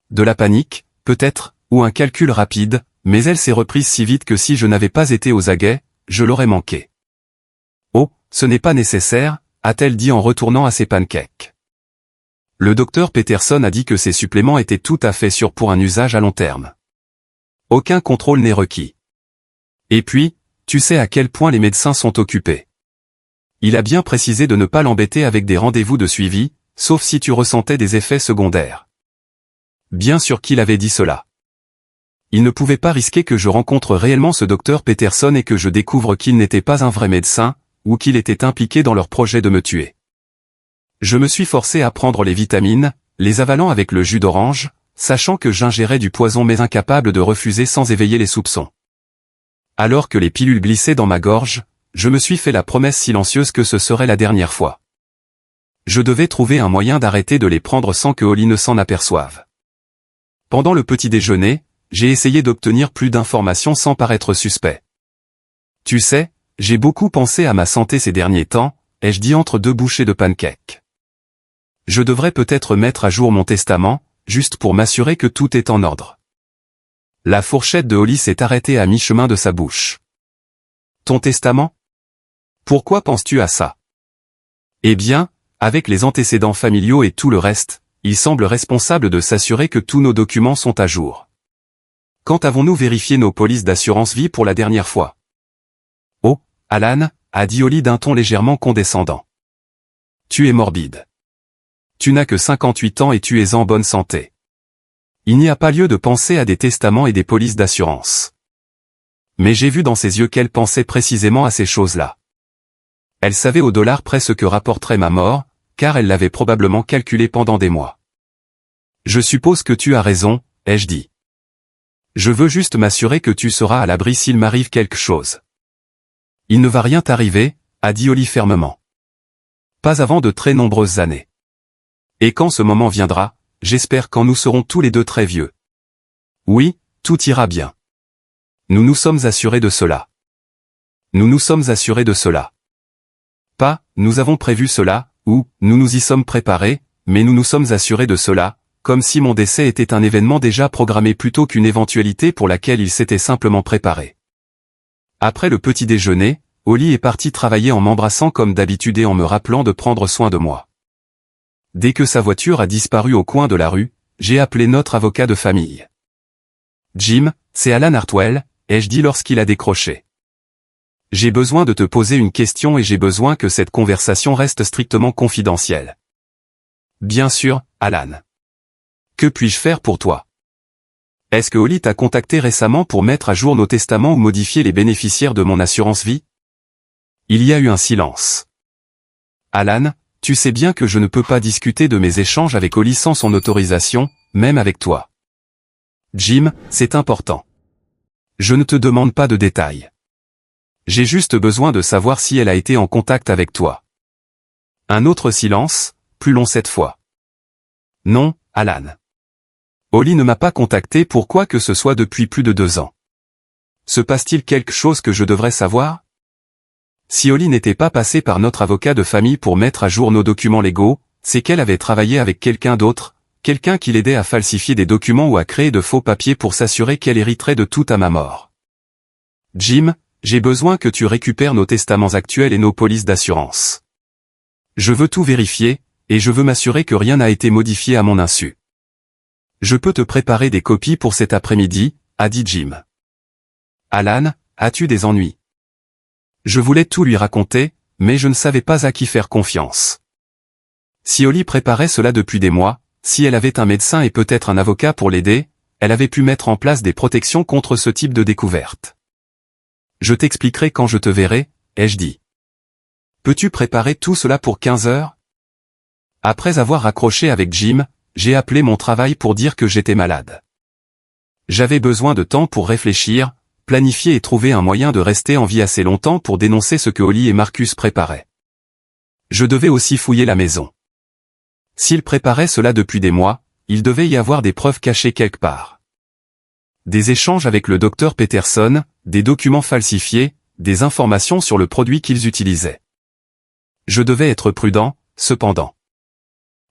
Speaker 1: De la panique, peut-être, ou un calcul rapide, mais elle s'est reprise si vite que si je n'avais pas été aux aguets, je l'aurais manqué. Oh, ce n'est pas nécessaire, a-t-elle dit en retournant à ses pancakes. Le docteur Peterson a dit que ces suppléments étaient tout à fait sûrs pour un usage à long terme. Aucun contrôle n'est requis. Et puis, tu sais à quel point les médecins sont occupés. Il a bien précisé de ne pas l'embêter avec des rendez-vous de suivi, sauf si tu ressentais des effets secondaires. Bien sûr qu'il avait dit cela. Il ne pouvait pas risquer que je rencontre réellement ce docteur Peterson et que je découvre qu'il n'était pas un vrai médecin, ou qu'il était impliqué dans leur projet de me tuer. Je me suis forcé à prendre les vitamines, les avalant avec le jus d'orange, sachant que j'ingérais du poison mais incapable de refuser sans éveiller les soupçons. Alors que les pilules glissaient dans ma gorge, je me suis fait la promesse silencieuse que ce serait la dernière fois. Je devais trouver un moyen d'arrêter de les prendre sans que Holly ne s'en aperçoive. Pendant le petit déjeuner, j'ai essayé d'obtenir plus d'informations sans paraître suspect. Tu sais, j'ai beaucoup pensé à ma santé ces derniers temps, ai-je dit entre deux bouchées de pancakes. Je devrais peut-être mettre à jour mon testament, juste pour m'assurer que tout est en ordre. La fourchette de Holly s'est arrêtée à mi-chemin de sa bouche. Ton testament? Pourquoi penses-tu à ça? Eh bien, avec les antécédents familiaux et tout le reste, il semble responsable de s'assurer que tous nos documents sont à jour. Quand avons-nous vérifié nos polices d'assurance vie pour la dernière fois? Oh, Alan, a dit Holly d'un ton légèrement condescendant. Tu es morbide. Tu n'as que 58 ans et tu es en bonne santé. Il n'y a pas lieu de penser à des testaments et des polices d'assurance. Mais j'ai vu dans ses yeux qu'elle pensait précisément à ces choses-là. Elle savait au dollar près ce que rapporterait ma mort, car elle l'avait probablement calculé pendant des mois. Je suppose que tu as raison, ai-je dit. Je veux juste m'assurer que tu seras à l'abri s'il m'arrive quelque chose. Il ne va rien t'arriver, a dit Holly fermement. Pas avant de très nombreuses années. Et quand ce moment viendra, j'espère quand nous serons tous les deux très vieux. Oui, tout ira bien. Nous nous sommes assurés de cela. Nous nous sommes assurés de cela. Pas, nous avons prévu cela, ou, nous nous y sommes préparés, mais nous nous sommes assurés de cela, comme si mon décès était un événement déjà programmé plutôt qu'une éventualité pour laquelle il s'était simplement préparé. Après le petit déjeuner, Holly est partie travailler en m'embrassant comme d'habitude et en me rappelant de prendre soin de moi. Dès que sa voiture a disparu au coin de la rue, j'ai appelé notre avocat de famille. Jim, c'est Alan Hartwell, ai-je dit lorsqu'il a décroché. J'ai besoin de te poser une question et j'ai besoin que cette conversation reste strictement confidentielle. Bien sûr, Alan. Que puis-je faire pour toi? Est-ce que Holly t'a contacté récemment pour mettre à jour nos testaments ou modifier les bénéficiaires de mon assurance vie? Il y a eu un silence. Alan, tu sais bien que je ne peux pas discuter de mes échanges avec Holly sans son autorisation, même avec toi. Jim, c'est important. Je ne te demande pas de détails. J'ai juste besoin de savoir si elle a été en contact avec toi. Un autre silence, plus long cette fois. Non, Alan. Holly ne m'a pas contacté pour quoi que ce soit depuis plus de 2 ans. Se passe-t-il quelque chose que je devrais savoir? Si Holly n'était pas passée par notre avocat de famille pour mettre à jour nos documents légaux, c'est qu'elle avait travaillé avec quelqu'un d'autre, quelqu'un qui l'aidait à falsifier des documents ou à créer de faux papiers pour s'assurer qu'elle hériterait de tout à ma mort. Jim, j'ai besoin que tu récupères nos testaments actuels et nos polices d'assurance. Je veux tout vérifier, et je veux m'assurer que rien n'a été modifié à mon insu. Je peux te préparer des copies pour cet après-midi, a dit Jim. Alan, as-tu des ennuis? Je voulais tout lui raconter, mais je ne savais pas à qui faire confiance. Si Holly préparait cela depuis des mois, si elle avait un médecin et peut-être un avocat pour l'aider, elle avait pu mettre en place des protections contre ce type de découverte. Je t'expliquerai quand je te verrai, ai-je dit. Peux-tu préparer tout cela pour 15 heures? Après avoir raccroché avec Jim, j'ai appelé mon travail pour dire que j'étais malade. J'avais besoin de temps pour réfléchir, planifier et trouver un moyen de rester en vie assez longtemps pour dénoncer ce que Holly et Marcus préparaient. Je devais aussi fouiller la maison. S'ils préparaient cela depuis des mois, il devait y avoir des preuves cachées quelque part. Des échanges avec le docteur Peterson, des documents falsifiés, des informations sur le produit qu'ils utilisaient. Je devais être prudent, cependant.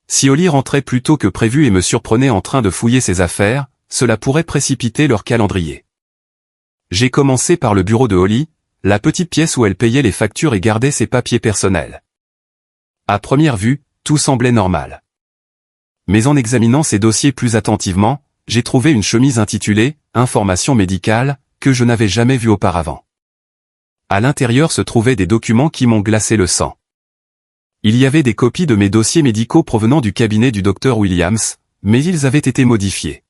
Speaker 1: Si Holly rentrait plus tôt que prévu et me surprenait en train de fouiller ses affaires, cela pourrait précipiter leur calendrier. J'ai commencé par le bureau de Holly, la petite pièce où elle payait les factures et gardait ses papiers personnels. À première vue, tout semblait normal. Mais en examinant ses dossiers plus attentivement, j'ai trouvé une chemise intitulée « Information médicale » que je n'avais jamais vue auparavant. À l'intérieur se trouvaient des documents qui m'ont glacé le sang. Il y avait des copies de mes dossiers médicaux provenant du cabinet du docteur Williams, mais ils avaient été modifiés.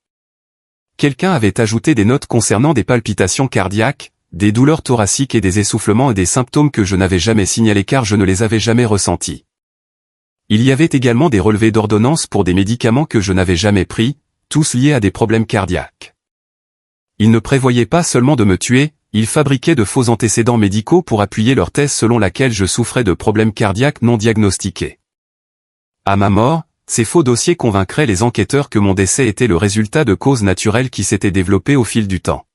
Speaker 1: Quelqu'un avait ajouté des notes concernant des palpitations cardiaques, des douleurs thoraciques et des essoufflements et des symptômes que je n'avais jamais signalés car je ne les avais jamais ressentis. Il y avait également des relevés d'ordonnances pour des médicaments que je n'avais jamais pris, tous liés à des problèmes cardiaques. Ils ne prévoyaient pas seulement de me tuer, ils fabriquaient de faux antécédents médicaux pour appuyer leur thèse selon laquelle je souffrais de problèmes cardiaques non diagnostiqués. À ma mort, ces faux dossiers convaincraient les enquêteurs que mon décès était le résultat de causes naturelles qui s'étaient développées au fil du temps.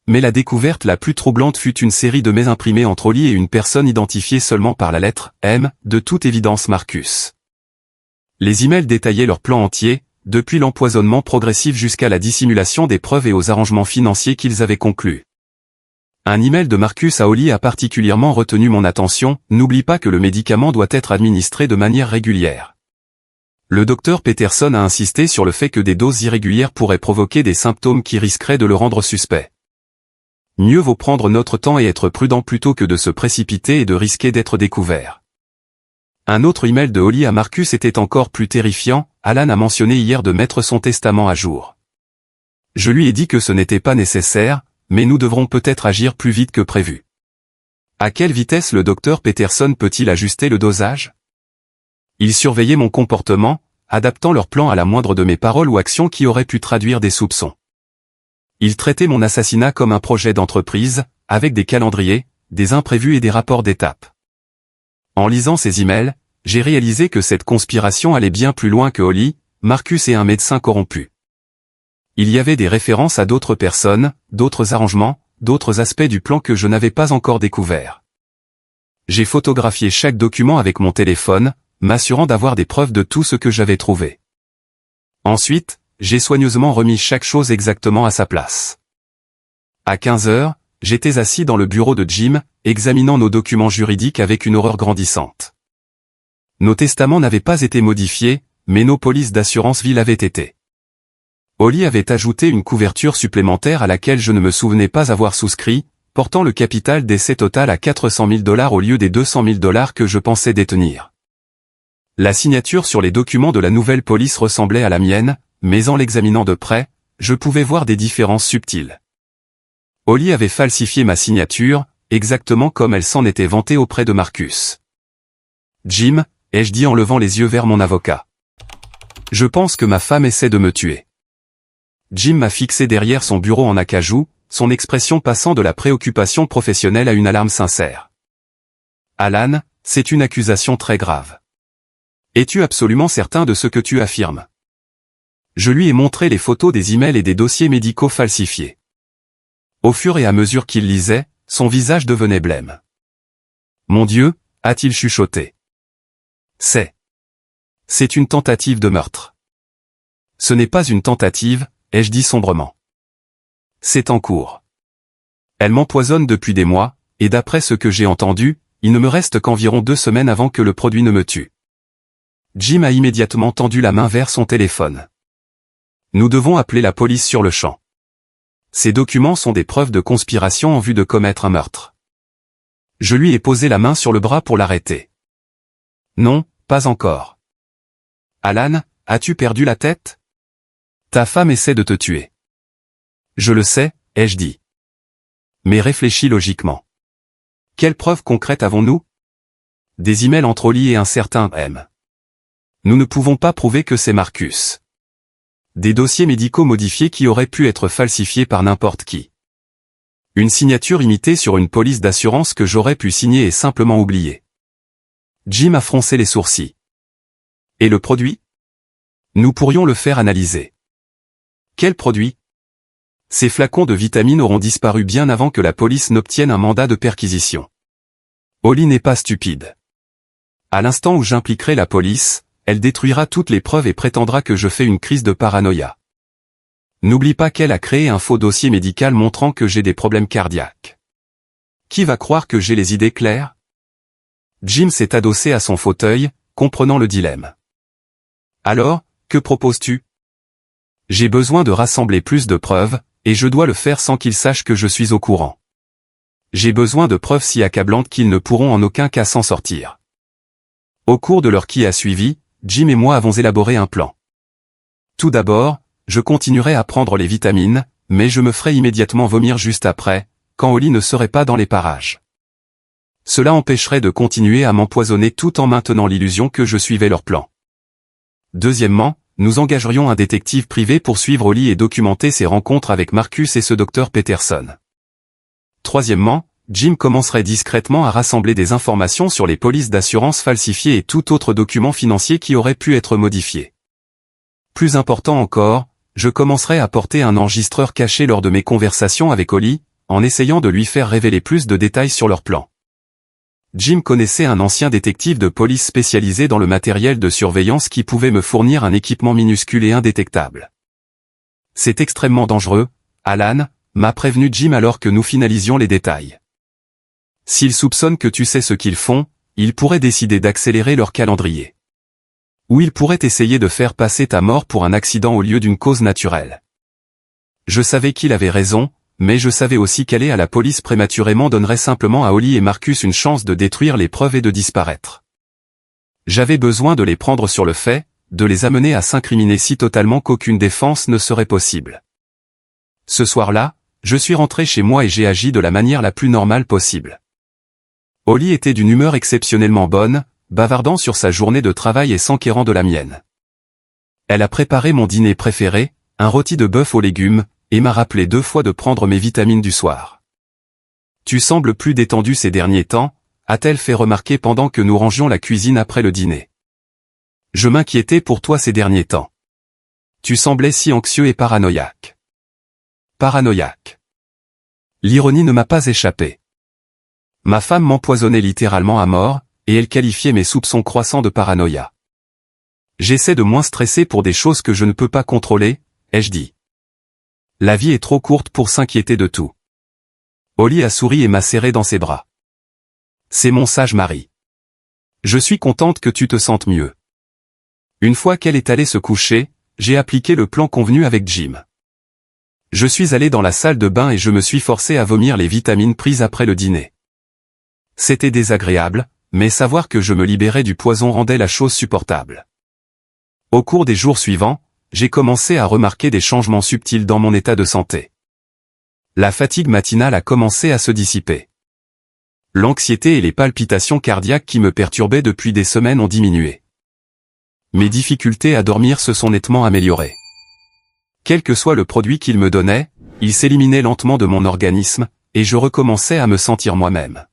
Speaker 1: Mais la découverte la plus troublante fut une série de mails imprimés entre Holly et une personne identifiée seulement par la lettre M, de toute évidence Marcus. Les emails détaillaient leur plan entier, depuis l'empoisonnement progressif jusqu'à la dissimulation des preuves et aux arrangements financiers qu'ils avaient conclus. Un email de Marcus à Holly a particulièrement retenu mon attention, n'oublie pas que le médicament doit être administré de manière régulière. Le docteur Peterson a insisté sur le fait que des doses irrégulières pourraient provoquer des symptômes qui risqueraient de le rendre suspect. Mieux vaut prendre notre temps et être prudent plutôt que de se précipiter et de risquer d'être découvert. Un autre email de Holly à Marcus était encore plus terrifiant, Alan a mentionné hier de mettre son testament à jour. Je lui ai dit que ce n'était pas nécessaire, mais nous devrons peut-être agir plus vite que prévu. À quelle vitesse le docteur Peterson peut-il ajuster le dosage? Il surveillait mon comportement, adaptant leur plan à la moindre de mes paroles ou actions qui auraient pu traduire des soupçons. Il traitait mon assassinat comme un projet d'entreprise, avec des calendriers, des imprévus et des rapports d'étape. En lisant ces emails, j'ai réalisé que cette conspiration allait bien plus loin que Holly, Marcus et un médecin corrompu. Il y avait des références à d'autres personnes, d'autres arrangements, d'autres aspects du plan que je n'avais pas encore découverts. J'ai photographié chaque document avec mon téléphone, m'assurant d'avoir des preuves de tout ce que j'avais trouvé. Ensuite, j'ai soigneusement remis chaque chose exactement à sa place. À 15 heures, j'étais assis dans le bureau de Jim, examinant nos documents juridiques avec une horreur grandissante. Nos testaments n'avaient pas été modifiés, mais nos polices d'assurance vie l'avaient été. Holly avait ajouté une couverture supplémentaire à laquelle je ne me souvenais pas avoir souscrit, portant le capital d'essai total à $400 000 au lieu des $200 000 que je pensais détenir. La signature sur les documents de la nouvelle police ressemblait à la mienne, mais en l'examinant de près, je pouvais voir des différences subtiles. Holly avait falsifié ma signature, exactement comme elle s'en était vantée auprès de Marcus. Jim, ai-je dit en levant les yeux vers mon avocat. Je pense que ma femme essaie de me tuer. Jim m'a fixé derrière son bureau en acajou, son expression passant de la préoccupation professionnelle à une alarme sincère. Alan, c'est une accusation très grave. Es-tu absolument certain de ce que tu affirmes? Je lui ai montré les photos des emails et des dossiers médicaux falsifiés. Au fur et à mesure qu'il lisait, son visage devenait blême. Mon Dieu, a-t-il chuchoté. C'est une tentative de meurtre. Ce n'est pas une tentative, ai-je dit sombrement. C'est en cours. Elle m'empoisonne depuis des mois, et d'après ce que j'ai entendu, il ne me reste qu'environ 2 semaines avant que le produit ne me tue. Jim a immédiatement tendu la main vers son téléphone. Nous devons appeler la police sur le champ. Ces documents sont des preuves de conspiration en vue de commettre un meurtre. Je lui ai posé la main sur le bras pour l'arrêter. Non, pas encore. Alan, as-tu perdu la tête? Ta femme essaie de te tuer. Je le sais, ai-je dit. Mais réfléchis logiquement. Quelles preuves concrètes avons-nous? Des emails entre Holly et un certain M. Nous ne pouvons pas prouver que c'est Marcus. Des dossiers médicaux modifiés qui auraient pu être falsifiés par n'importe qui. Une signature imitée sur une police d'assurance que j'aurais pu signer et simplement oublier. Jim a froncé les sourcils. Et le produit? Nous pourrions le faire analyser. Quel produit? Ces flacons de vitamines auront disparu bien avant que la police n'obtienne un mandat de perquisition. Holly n'est pas stupide. À l'instant où j'impliquerai la police, elle détruira toutes les preuves et prétendra que je fais une crise de paranoïa. N'oublie pas qu'elle a créé un faux dossier médical montrant que j'ai des problèmes cardiaques. Qui va croire que j'ai les idées claires? Jim s'est adossé à son fauteuil, comprenant le dilemme. Alors, que proposes-tu? J'ai besoin de rassembler plus de preuves, et je dois le faire sans qu'ils sachent que je suis au courant. J'ai besoin de preuves si accablantes qu'ils ne pourront en aucun cas s'en sortir. Au cours de l'heure qui a suivi, Jim et moi avons élaboré un plan. Tout d'abord, je continuerai à prendre les vitamines, mais je me ferai immédiatement vomir juste après, quand Holly ne serait pas dans les parages. Cela empêcherait de continuer à m'empoisonner tout en maintenant l'illusion que je suivais leur plan. Deuxièmement, nous engagerions un détective privé pour suivre Holly et documenter ses rencontres avec Marcus et ce Dr Peterson. Troisièmement, Jim commencerait discrètement à rassembler des informations sur les polices d'assurance falsifiées et tout autre document financier qui aurait pu être modifié. Plus important encore, je commencerai à porter un enregistreur caché lors de mes conversations avec Holly, en essayant de lui faire révéler plus de détails sur leur plan. Jim connaissait un ancien détective de police spécialisé dans le matériel de surveillance qui pouvait me fournir un équipement minuscule et indétectable. C'est extrêmement dangereux, Alan, m'a prévenu Jim alors que nous finalisions les détails. S'ils soupçonnent que tu sais ce qu'ils font, ils pourraient décider d'accélérer leur calendrier. Ou ils pourraient essayer de faire passer ta mort pour un accident au lieu d'une cause naturelle. Je savais qu'il avait raison, mais je savais aussi qu'aller à la police prématurément donnerait simplement à Holly et Marcus une chance de détruire les preuves et de disparaître. J'avais besoin de les prendre sur le fait, de les amener à s'incriminer si totalement qu'aucune défense ne serait possible. Ce soir-là, je suis rentré chez moi et j'ai agi de la manière la plus normale possible. Holly était d'une humeur exceptionnellement bonne, bavardant sur sa journée de travail et s'enquérant de la mienne. Elle a préparé mon dîner préféré, un rôti de bœuf aux légumes, et m'a rappelé 2 fois de prendre mes vitamines du soir. Tu sembles plus détendu ces derniers temps, a-t-elle fait remarquer pendant que nous rangions la cuisine après le dîner. Je m'inquiétais pour toi ces derniers temps. Tu semblais si anxieux et paranoïaque. Paranoïaque. L'ironie ne m'a pas échappé. Ma femme m'empoisonnait littéralement à mort, et elle qualifiait mes soupçons croissants de paranoïa. J'essaie de moins stresser pour des choses que je ne peux pas contrôler, ai-je dit. La vie est trop courte pour s'inquiéter de tout. Holly a souri et m'a serré dans ses bras. C'est mon sage mari. Je suis contente que tu te sentes mieux. Une fois qu'elle est allée se coucher, j'ai appliqué le plan convenu avec Jim. Je suis allé dans la salle de bain et je me suis forcé à vomir les vitamines prises après le dîner. C'était désagréable, mais savoir que je me libérais du poison rendait la chose supportable. Au cours des jours suivants, j'ai commencé à remarquer des changements subtils dans mon état de santé. La fatigue matinale a commencé à se dissiper. L'anxiété et les palpitations cardiaques qui me perturbaient depuis des semaines ont diminué. Mes difficultés à dormir se sont nettement améliorées. Quel que soit le produit qu'il me donnait, il s'éliminait lentement de mon organisme, et je recommençais à me sentir moi-même.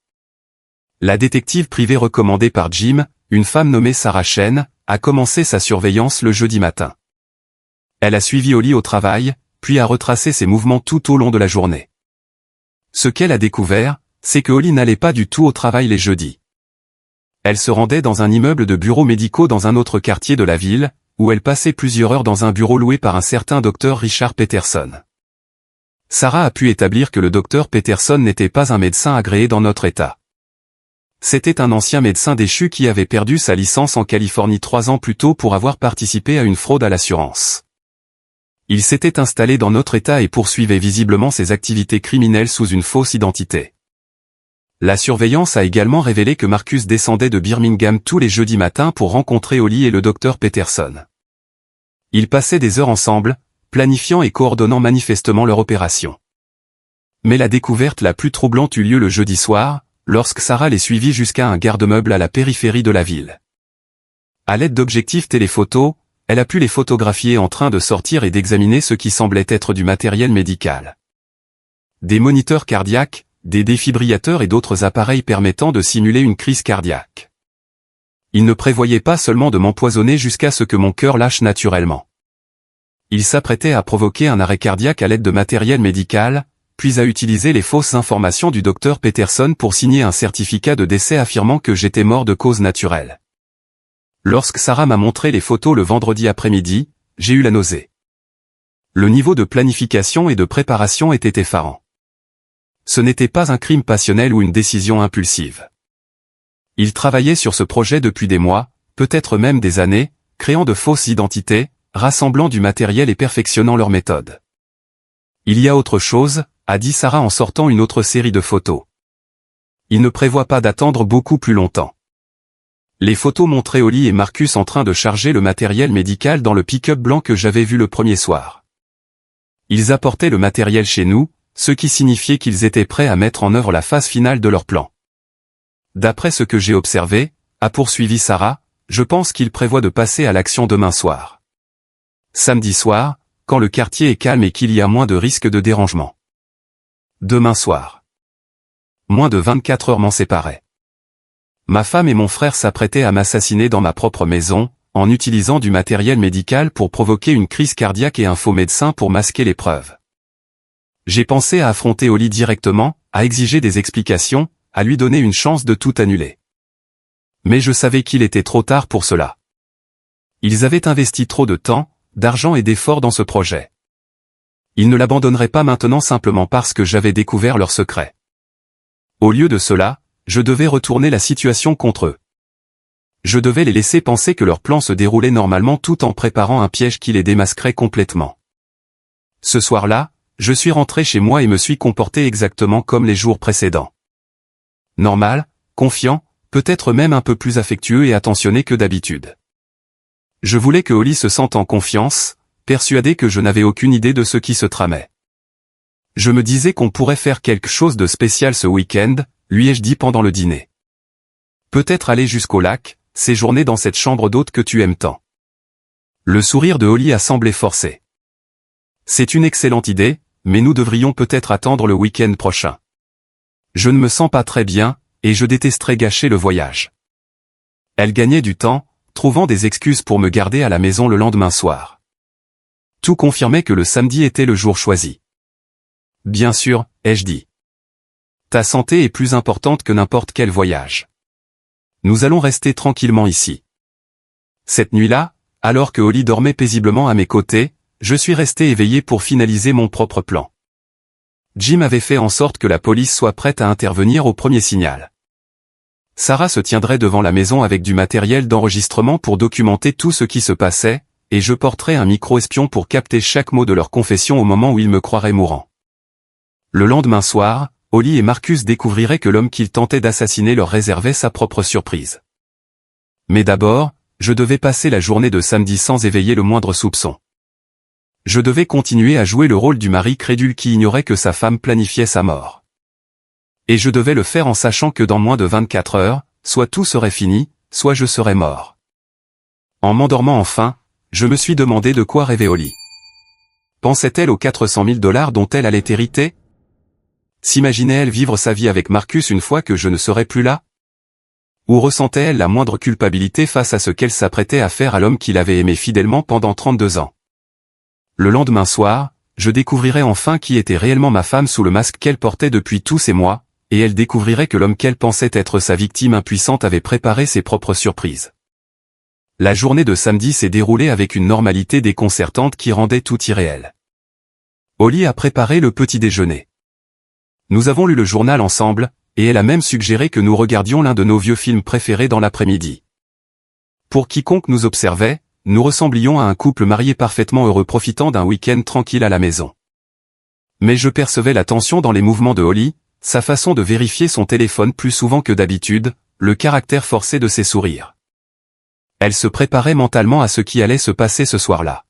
Speaker 1: La détective privée recommandée par Jim, une femme nommée Sarah Chen, a commencé sa surveillance le jeudi matin. Elle a suivi Holly au travail, puis a retracé ses mouvements tout au long de la journée. Ce qu'elle a découvert, c'est que Holly n'allait pas du tout au travail les jeudis. Elle se rendait dans un immeuble de bureaux médicaux dans un autre quartier de la ville, où elle passait plusieurs heures dans un bureau loué par un certain docteur Richard Peterson. Sarah a pu établir que le docteur Peterson n'était pas un médecin agréé dans notre État. C'était un ancien médecin déchu qui avait perdu sa licence en Californie 3 ans plus tôt pour avoir participé à une fraude à l'assurance. Il s'était installé dans notre État et poursuivait visiblement ses activités criminelles sous une fausse identité. La surveillance a également révélé que Marcus descendait de Birmingham tous les jeudis matins pour rencontrer Holly et le docteur Peterson. Ils passaient des heures ensemble, planifiant et coordonnant manifestement leur opération. Mais la découverte la plus troublante eut lieu le jeudi soir, lorsque Sarah les suivit jusqu'à un garde-meuble à la périphérie de la ville. À l'aide d'objectifs téléphotos, elle a pu les photographier en train de sortir et d'examiner ce qui semblait être du matériel médical. Des moniteurs cardiaques, des défibrillateurs et d'autres appareils permettant de simuler une crise cardiaque. Il ne prévoyait pas seulement de m'empoisonner jusqu'à ce que mon cœur lâche naturellement. Il s'apprêtait à provoquer un arrêt cardiaque à l'aide de matériel médical, puis à utiliser les fausses informations du docteur Peterson pour signer un certificat de décès affirmant que j'étais mort de cause naturelle. Lorsque Sarah m'a montré les photos le vendredi après-midi, j'ai eu la nausée. Le niveau de planification et de préparation était effarant. Ce n'était pas un crime passionnel ou une décision impulsive. Ils travaillaient sur ce projet depuis des mois, peut-être même des années, créant de fausses identités, rassemblant du matériel et perfectionnant leur méthode. Il y a autre chose, a dit Sarah en sortant une autre série de photos. Ils ne prévoient pas d'attendre beaucoup plus longtemps. Les photos montraient Holly et Marcus en train de charger le matériel médical dans le pick-up blanc que j'avais vu le premier soir. Ils apportaient le matériel chez nous, ce qui signifiait qu'ils étaient prêts à mettre en œuvre la phase finale de leur plan. D'après ce que j'ai observé, a poursuivi Sarah, je pense qu'ils prévoient de passer à l'action demain soir. Samedi soir, quand le quartier est calme et qu'il y a moins de risques de dérangement. Demain soir. Moins de 24 heures m'en séparaient. Ma femme et mon frère s'apprêtaient à m'assassiner dans ma propre maison, en utilisant du matériel médical pour provoquer une crise cardiaque et un faux médecin pour masquer les preuves. J'ai pensé à affronter Holly directement, à exiger des explications, à lui donner une chance de tout annuler. Mais je savais qu'il était trop tard pour cela. Ils avaient investi trop de temps, d'argent et d'efforts dans ce projet. Ils ne l'abandonneraient pas maintenant simplement parce que j'avais découvert leur secret. Au lieu de cela, je devais retourner la situation contre eux. Je devais les laisser penser que leur plan se déroulait normalement tout en préparant un piège qui les démasquerait complètement. Ce soir-là, je suis rentré chez moi et me suis comporté exactement comme les jours précédents. Normal, confiant, peut-être même un peu plus affectueux et attentionné que d'habitude. Je voulais que Holly se sente en confiance, persuadé que je n'avais aucune idée de ce qui se tramait. Je me disais qu'on pourrait faire quelque chose de spécial ce week-end, lui ai-je dit pendant le dîner. Peut-être aller jusqu'au lac, séjourner dans cette chambre d'hôte que tu aimes tant. Le sourire de Holly a semblé forcé. C'est une excellente idée, mais nous devrions peut-être attendre le week-end prochain. Je ne me sens pas très bien, et je détesterais gâcher le voyage. Elle gagnait du temps, trouvant des excuses pour me garder à la maison le lendemain soir. Tout confirmait que le samedi était le jour choisi. Bien sûr, ai-je dit. Ta santé est plus importante que n'importe quel voyage. Nous allons rester tranquillement ici. Cette nuit-là, alors que Holly dormait paisiblement à mes côtés, je suis resté éveillé pour finaliser mon propre plan. Jim avait fait en sorte que la police soit prête à intervenir au premier signal. Sarah se tiendrait devant la maison avec du matériel d'enregistrement pour documenter tout ce qui se passait, et je porterais un micro-espion pour capter chaque mot de leur confession au moment où ils me croiraient mourant. Le lendemain soir, Holly et Marcus découvriraient que l'homme qu'ils tentaient d'assassiner leur réservait sa propre surprise. Mais d'abord, je devais passer la journée de samedi sans éveiller le moindre soupçon. Je devais continuer à jouer le rôle du mari crédule qui ignorait que sa femme planifiait sa mort. Et je devais le faire en sachant que dans moins de 24 heures, soit tout serait fini, soit je serais mort. En m'endormant enfin, je me suis demandé de quoi rêvait Holly. Pensait-elle aux 400 000 $ dont elle allait hériter? S'imaginait-elle vivre sa vie avec Marcus une fois que je ne serais plus là? Ou ressentait-elle la moindre culpabilité face à ce qu'elle s'apprêtait à faire à l'homme qui l'avait aimé fidèlement pendant 32 ans? Le lendemain soir, je découvrirais enfin qui était réellement ma femme sous le masque qu'elle portait depuis tous ces mois, et elle découvrirait que l'homme qu'elle pensait être sa victime impuissante avait préparé ses propres surprises. La journée de samedi s'est déroulée avec une normalité déconcertante qui rendait tout irréel. Holly a préparé le petit déjeuner. Nous avons lu le journal ensemble, et elle a même suggéré que nous regardions l'un de nos vieux films préférés dans l'après-midi. Pour quiconque nous observait, nous ressemblions à un couple marié parfaitement heureux profitant d'un week-end tranquille à la maison. Mais je percevais la tension dans les mouvements de Holly, sa façon de vérifier son téléphone plus souvent que d'habitude, le caractère forcé de ses sourires. Elle se préparait mentalement à ce qui allait se passer ce soir-là.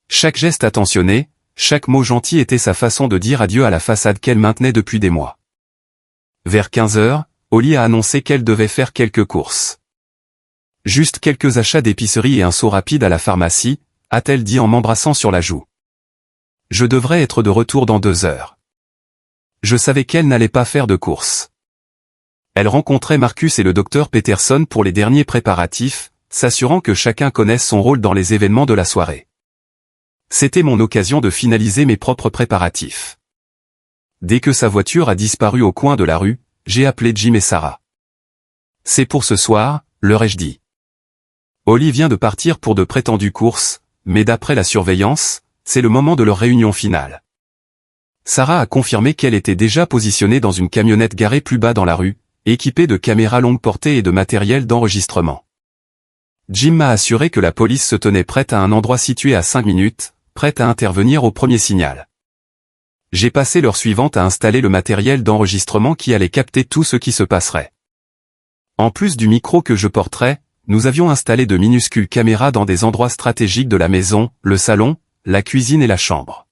Speaker 1: Chaque geste attentionné, chaque mot gentil était sa façon de dire adieu à la façade qu'elle maintenait depuis des mois. Vers 15 heures, Holly a annoncé qu'elle devait faire quelques courses. Juste quelques achats d'épicerie et un saut rapide à la pharmacie, a-t-elle dit en m'embrassant sur la joue. Je devrais être de retour dans 2 heures. Je savais qu'elle n'allait pas faire de courses. Elle rencontrait Marcus et le docteur Peterson pour les derniers préparatifs, s'assurant que chacun connaisse son rôle dans les événements de la soirée. C'était mon occasion de finaliser mes propres préparatifs. Dès que sa voiture a disparu au coin de la rue, j'ai appelé Jim et Sarah. C'est pour ce soir, leur ai-je dit. Holly vient de partir pour de prétendues courses, mais d'après la surveillance, c'est le moment de leur réunion finale. Sarah a confirmé qu'elle était déjà positionnée dans une camionnette garée plus bas dans la rue, équipée de caméras longue portée et de matériel d'enregistrement. Jim m'a assuré que la police se tenait prête à un endroit situé à 5 minutes, prête à intervenir au premier signal. J'ai passé l'heure suivante à installer le matériel d'enregistrement qui allait capter tout ce qui se passerait. En plus du micro que je porterais, nous avions installé de minuscules caméras dans des endroits stratégiques de la maison, le salon, la cuisine et la chambre.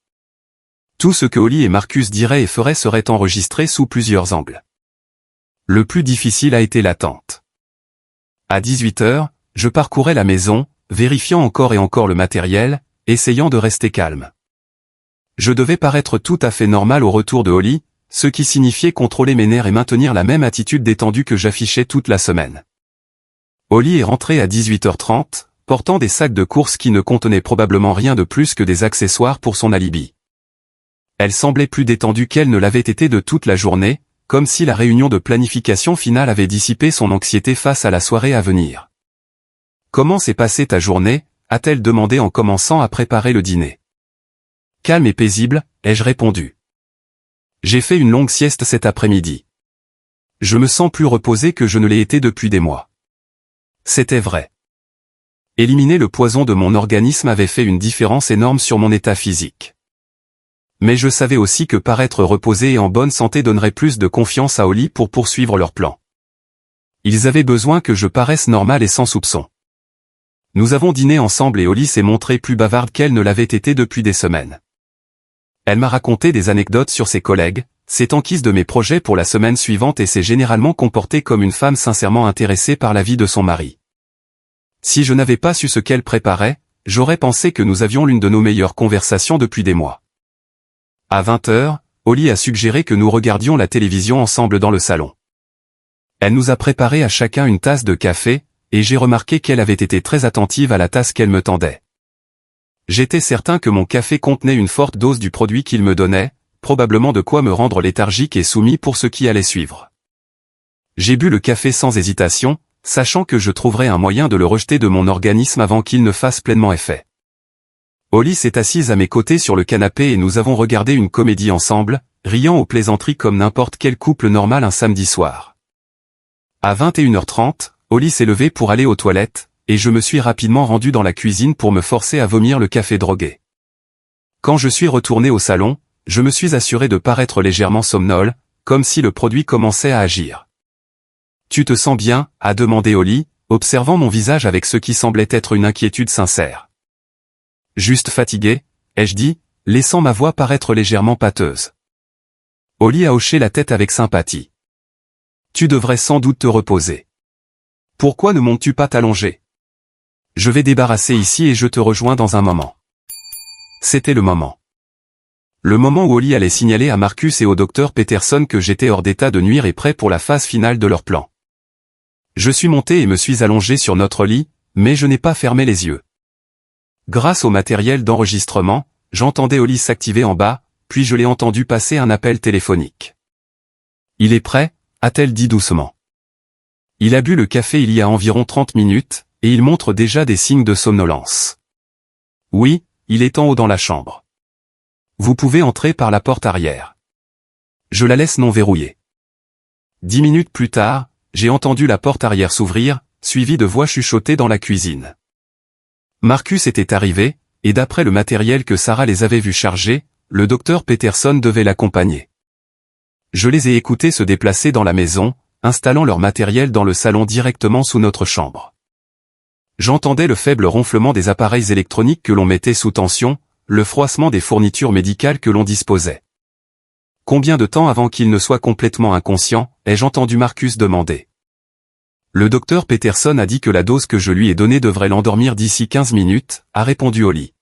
Speaker 1: Tout ce que Holly et Marcus diraient et feraient serait enregistré sous plusieurs angles. Le plus difficile a été l'attente. À 18 heures, je parcourais la maison, vérifiant encore et encore le matériel, essayant de rester calme. Je devais paraître tout à fait normal au retour de Holly, ce qui signifiait contrôler mes nerfs et maintenir la même attitude détendue que j'affichais toute la semaine. Holly est rentrée à 18h30, portant des sacs de courses qui ne contenaient probablement rien de plus que des accessoires pour son alibi. Elle semblait plus détendue qu'elle ne l'avait été de toute la journée, comme si la réunion de planification finale avait dissipé son anxiété face à la soirée à venir. « Comment s'est passée ta journée ?» a-t-elle demandé en commençant à préparer le dîner. « Calme et paisible », ai-je répondu. « J'ai fait une longue sieste cet après-midi. Je me sens plus reposé que je ne l'ai été depuis des mois. » C'était vrai. Éliminer le poison de mon organisme avait fait une différence énorme sur mon état physique. Mais je savais aussi que paraître reposé et en bonne santé donnerait plus de confiance à Holly pour poursuivre leur plan. Ils avaient besoin que je paraisse normal et sans soupçon. Nous avons dîné ensemble et Holly s'est montrée plus bavarde qu'elle ne l'avait été depuis des semaines. Elle m'a raconté des anecdotes sur ses collègues, s'est enquise de mes projets pour la semaine suivante et s'est généralement comportée comme une femme sincèrement intéressée par la vie de son mari. Si je n'avais pas su ce qu'elle préparait, j'aurais pensé que nous avions l'une de nos meilleures conversations depuis des mois. À 20 heures, Holly a suggéré que nous regardions la télévision ensemble dans le salon. Elle nous a préparé à chacun une tasse de café, et j'ai remarqué qu'elle avait été très attentive à la tasse qu'elle me tendait. J'étais certain que mon café contenait une forte dose du produit qu'il me donnait, probablement de quoi me rendre léthargique et soumis pour ce qui allait suivre. J'ai bu le café sans hésitation, sachant que je trouverais un moyen de le rejeter de mon organisme avant qu'il ne fasse pleinement effet. Holly s'est assise à mes côtés sur le canapé et nous avons regardé une comédie ensemble, riant aux plaisanteries comme n'importe quel couple normal un samedi soir. À 21h30, Holly s'est levée pour aller aux toilettes, et je me suis rapidement rendu dans la cuisine pour me forcer à vomir le café drogué. Quand je suis retourné au salon, je me suis assuré de paraître légèrement somnole, comme si le produit commençait à agir. « Tu te sens bien ?» a demandé Holly, observant mon visage avec ce qui semblait être une inquiétude sincère. « Juste fatigué ?» ai-je dit, laissant ma voix paraître légèrement pâteuse. Oli a hoché la tête avec sympathie. Tu devrais sans doute te reposer. Pourquoi ne montes-tu pas t'allonger? Je vais débarrasser ici et je te rejoins dans un moment. C'était le moment. Le moment où Oli allait signaler à Marcus et au docteur Peterson que j'étais hors d'état de nuire et prêt pour la phase finale de leur plan. Je suis monté et me suis allongé sur notre lit, mais je n'ai pas fermé les yeux. Grâce au matériel d'enregistrement, j'entendais Oli s'activer en bas, puis je l'ai entendu passer un appel téléphonique. Il est prêt, a-t-elle dit doucement. Il a bu le café il y a environ 30 minutes, et il montre déjà des signes de somnolence. Oui, il est en haut dans la chambre. Vous pouvez entrer par la porte arrière. Je la laisse non verrouillée. 10 minutes plus tard, j'ai entendu la porte arrière s'ouvrir, suivie de voix chuchotées dans la cuisine. Marcus était arrivé, et d'après le matériel que Sarah les avait vus charger, le docteur Peterson devait l'accompagner. Je les ai écoutés se déplacer dans la maison, installant leur matériel dans le salon directement sous notre chambre. J'entendais le faible ronflement des appareils électroniques que l'on mettait sous tension, le froissement des fournitures médicales que l'on disposait. Combien de temps avant qu'il ne soit complètement inconscient, ai-je entendu Marcus demander. Le docteur Peterson a dit que la dose que je lui ai donnée devrait l'endormir d'ici 15 minutes, a répondu Oli.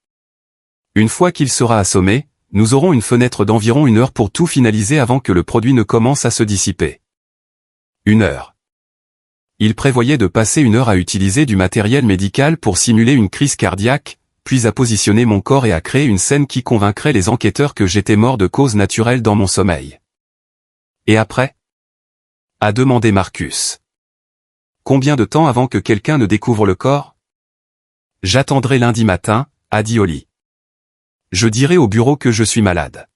Speaker 1: Une fois qu'il sera assommé, nous aurons une fenêtre d'environ 1 heure pour tout finaliser avant que le produit ne commence à se dissiper. 1 heure. Il prévoyait de passer 1 heure à utiliser du matériel médical pour simuler une crise cardiaque, puis à positionner mon corps et à créer une scène qui convaincrait les enquêteurs que j'étais mort de cause naturelle dans mon sommeil. Et après? A demandé Marcus. Combien de temps avant que quelqu'un ne découvre le corps? J'attendrai lundi matin, a dit Oli. Je dirai au bureau que je suis malade.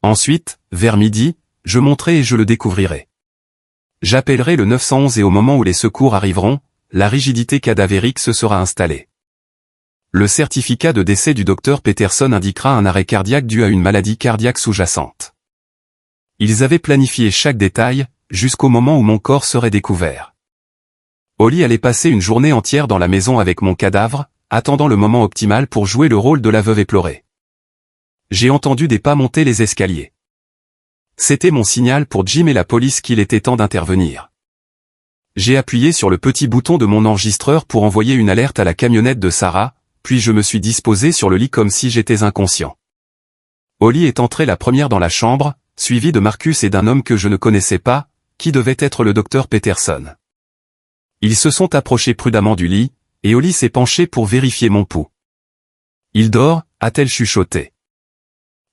Speaker 1: Ensuite, vers midi, je monterai et je le découvrirai. J'appellerai le 911 et au moment où les secours arriveront, la rigidité cadavérique se sera installée. Le certificat de décès du docteur Peterson indiquera un arrêt cardiaque dû à une maladie cardiaque sous-jacente. Ils avaient planifié chaque détail, jusqu'au moment où mon corps serait découvert. Oli allait passer une journée entière dans la maison avec mon cadavre, attendant le moment optimal pour jouer le rôle de la veuve éplorée. J'ai entendu des pas monter les escaliers. C'était mon signal pour Jim et la police qu'il était temps d'intervenir. J'ai appuyé sur le petit bouton de mon enregistreur pour envoyer une alerte à la camionnette de Sarah, puis je me suis disposé sur le lit comme si j'étais inconscient. Oli est entrée la première dans la chambre, suivie de Marcus et d'un homme que je ne connaissais pas, qui devait être le docteur Peterson. Ils se sont approchés prudemment du lit, et Oli s'est penché pour vérifier mon pouls. Il dort, a-t-elle chuchoté.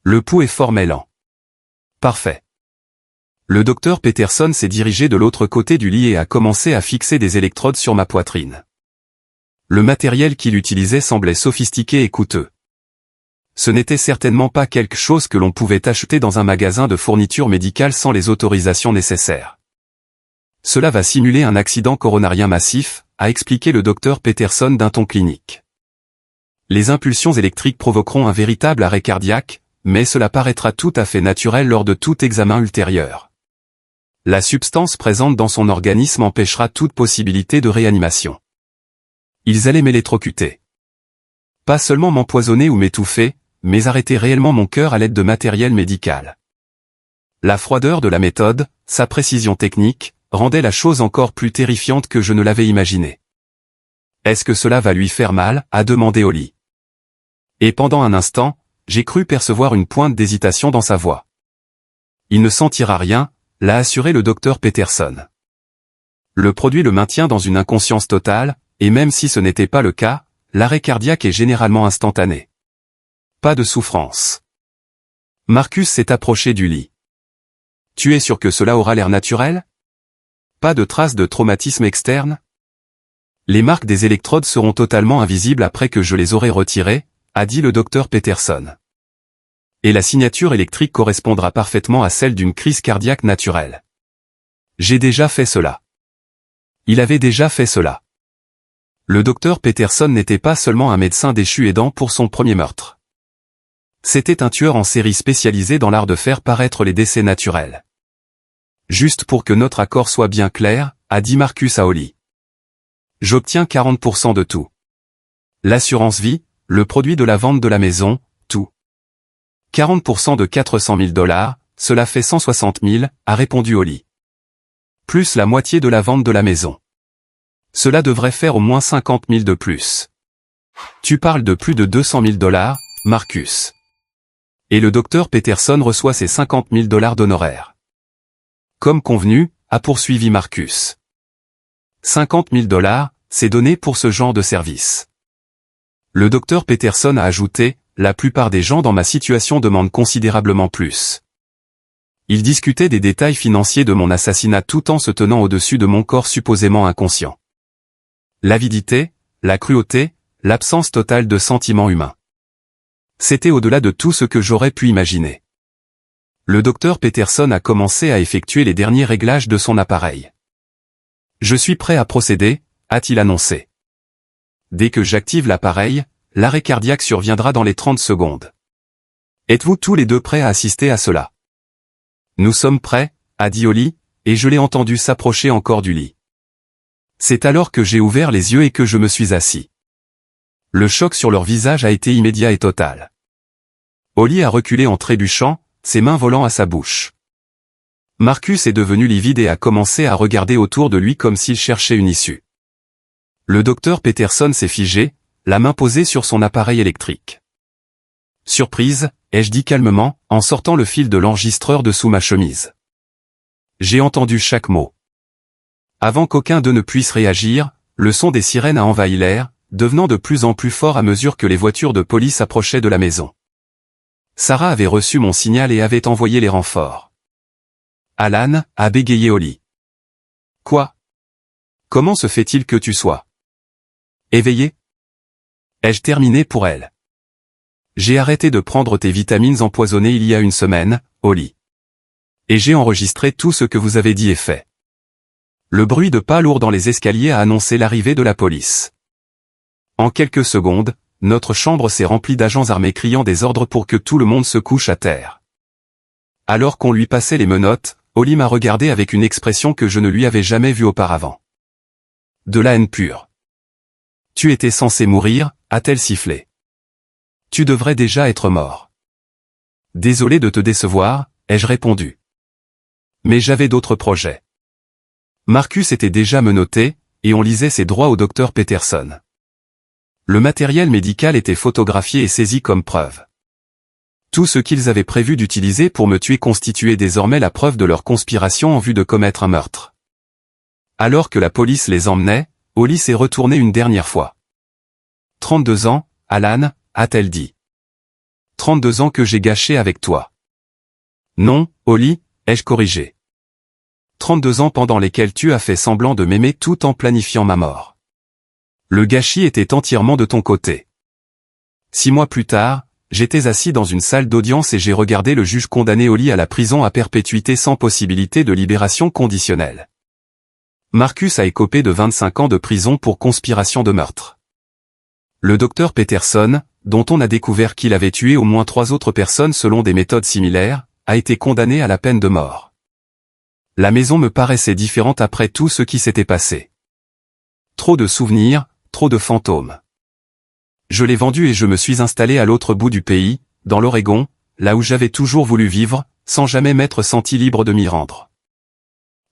Speaker 1: Le pouls est fort mêlant. Parfait. Le docteur Peterson s'est dirigé de l'autre côté du lit et a commencé à fixer des électrodes sur ma poitrine. Le matériel qu'il utilisait semblait sophistiqué et coûteux. Ce n'était certainement pas quelque chose que l'on pouvait acheter dans un magasin de fournitures médicales sans les autorisations nécessaires. Cela va simuler un accident coronarien massif, a expliqué le docteur Peterson d'un ton clinique. Les impulsions électriques provoqueront un véritable arrêt cardiaque, mais cela paraîtra tout à fait naturel lors de tout examen ultérieur. La substance présente dans son organisme empêchera toute possibilité de réanimation. Ils allaient m'électrocuter. Pas seulement m'empoisonner ou m'étouffer, mais arrêter réellement mon cœur à l'aide de matériel médical. La froideur de la méthode, sa précision technique, rendait la chose encore plus terrifiante que je ne l'avais imaginé. Est-ce que cela va lui faire mal, a demandé Oli. Et pendant un instant, j'ai cru percevoir une pointe d'hésitation dans sa voix. Il ne sentira rien, l'a assuré le docteur Peterson. Le produit le maintient dans une inconscience totale, et même si ce n'était pas le cas, l'arrêt cardiaque est généralement instantané. Pas de souffrance. Marcus s'est approché du lit. Tu es sûr que cela aura l'air naturel? Pas de traces de traumatisme externe? Les marques des électrodes seront totalement invisibles après que je les aurai retirées, a dit le docteur Peterson. Et la signature électrique correspondra parfaitement à celle d'une crise cardiaque naturelle. J'ai déjà fait cela. Il avait déjà fait cela. Le docteur Peterson n'était pas seulement un médecin déchu aidant pour son premier meurtre. C'était un tueur en série spécialisé dans l'art de faire paraître les décès naturels. Juste pour que notre accord soit bien clair, a dit Marcus à Oli. J'obtiens 40% de tout. L'assurance vie, le produit de la vente de la maison, tout. 40% de $400 000, cela fait 160 000, a répondu Holly. Plus la moitié de la vente de la maison. Cela devrait faire au moins 50 000 de plus. Tu parles de plus de 200 000 $, Marcus. Et le docteur Peterson reçoit ses 50 000 $ d'honoraires. Comme convenu, a poursuivi Marcus. 50 000 $, c'est donné pour ce genre de service. Le docteur Peterson a ajouté, la plupart des gens dans ma situation demandent considérablement plus. Il discutait des détails financiers de mon assassinat tout en se tenant au-dessus de mon corps supposément inconscient. L'avidité, la cruauté, l'absence totale de sentiments humains. C'était au-delà de tout ce que j'aurais pu imaginer. Le docteur Peterson a commencé à effectuer les derniers réglages de son appareil. Je suis prêt à procéder, a-t-il annoncé. Dès que j'active l'appareil, l'arrêt cardiaque surviendra dans les 30 secondes. Êtes-vous tous les deux prêts à assister à cela? Nous sommes prêts, a dit Holly, et je l'ai entendu s'approcher encore du lit. C'est alors que j'ai ouvert les yeux et que je me suis assis. Le choc sur leur visage a été immédiat et total. Holly a reculé en trébuchant, ses mains volant à sa bouche. Marcus est devenu livide et a commencé à regarder autour de lui comme s'il cherchait une issue. Le docteur Peterson s'est figé, la main posée sur son appareil électrique. Surprise, ai-je dit calmement, en sortant le fil de l'enregistreur de sous ma chemise. J'ai entendu chaque mot. Avant qu'aucun d'eux ne puisse réagir, le son des sirènes a envahi l'air, devenant de plus en plus fort à mesure que les voitures de police approchaient de la maison. Sarah avait reçu mon signal et avait envoyé les renforts. Alan, a bégayé Holly. Quoi? Comment se fait-il que tu sois éveillé? Ai-je terminé pour elle? J'ai arrêté de prendre tes vitamines empoisonnées il y a une semaine, Holly. Et j'ai enregistré tout ce que vous avez dit et fait. Le bruit de pas lourds dans les escaliers a annoncé l'arrivée de la police. En quelques secondes, notre chambre s'est remplie d'agents armés criant des ordres pour que tout le monde se couche à terre. Alors qu'on lui passait les menottes, Holly m'a regardé avec une expression que je ne lui avais jamais vue auparavant. De la haine pure. Tu étais censé mourir, a-t-elle sifflé. Tu devrais déjà être mort. Désolé de te décevoir, ai-je répondu. Mais j'avais d'autres projets. Marcus était déjà menotté, et on lisait ses droits au docteur Peterson. Le matériel médical était photographié et saisi comme preuve. Tout ce qu'ils avaient prévu d'utiliser pour me tuer constituait désormais la preuve de leur conspiration en vue de commettre un meurtre. Alors que la police les emmenait, Holly s'est retournée une dernière fois. 32 ans, Alan, a-t-elle dit. 32 ans que j'ai gâchés avec toi. Non, Holly, ai-je corrigé. 32 ans pendant lesquels tu as fait semblant de m'aimer tout en planifiant ma mort. Le gâchis était entièrement de ton côté. 6 mois plus tard, j'étais assis dans une salle d'audience et j'ai regardé le juge condamner Holly à la prison à perpétuité sans possibilité de libération conditionnelle. Marcus a écopé de 25 ans de prison pour conspiration de meurtre. Le docteur Peterson, dont on a découvert qu'il avait tué au moins 3 autres personnes selon des méthodes similaires, a été condamné à la peine de mort. La maison me paraissait différente après tout ce qui s'était passé. Trop de souvenirs, trop de fantômes. Je l'ai vendue et je me suis installé à l'autre bout du pays, dans l'Oregon, là où j'avais toujours voulu vivre, sans jamais m'être senti libre de m'y rendre.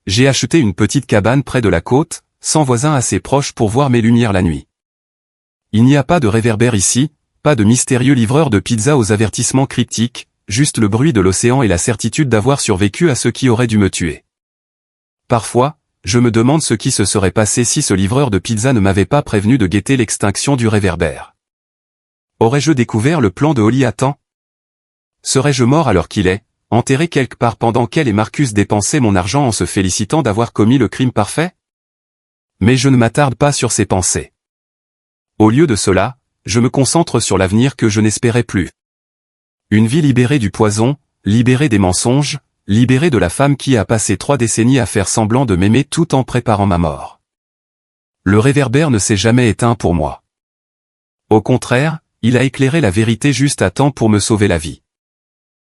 Speaker 1: J'ai acheté une petite cabane près de la côte, sans voisins assez proches pour voir mes lumières la nuit. Il n'y a pas de réverbère ici, pas de mystérieux livreur de pizza aux avertissements cryptiques, juste le bruit de l'océan et la certitude d'avoir survécu à ce qui aurait dû me tuer. Parfois, je me demande ce qui se serait passé si ce livreur de pizza ne m'avait pas prévenu de guetter l'extinction du réverbère. Aurais-je découvert le plan de Holly à temps? Serais-je mort alors qu'il est, enterré quelque part pendant qu'elle et Marcus dépensaient mon argent en se félicitant d'avoir commis le crime parfait? Mais je ne m'attarde pas sur ces pensées. Au lieu de cela, je me concentre sur l'avenir que je n'espérais plus. Une vie libérée du poison, libérée des mensonges, libérée de la femme qui a passé 3 décennies à faire semblant de m'aimer tout en préparant ma mort. Le réverbère ne s'est jamais éteint pour moi. Au contraire, il a éclairé la vérité juste à temps pour me sauver la vie.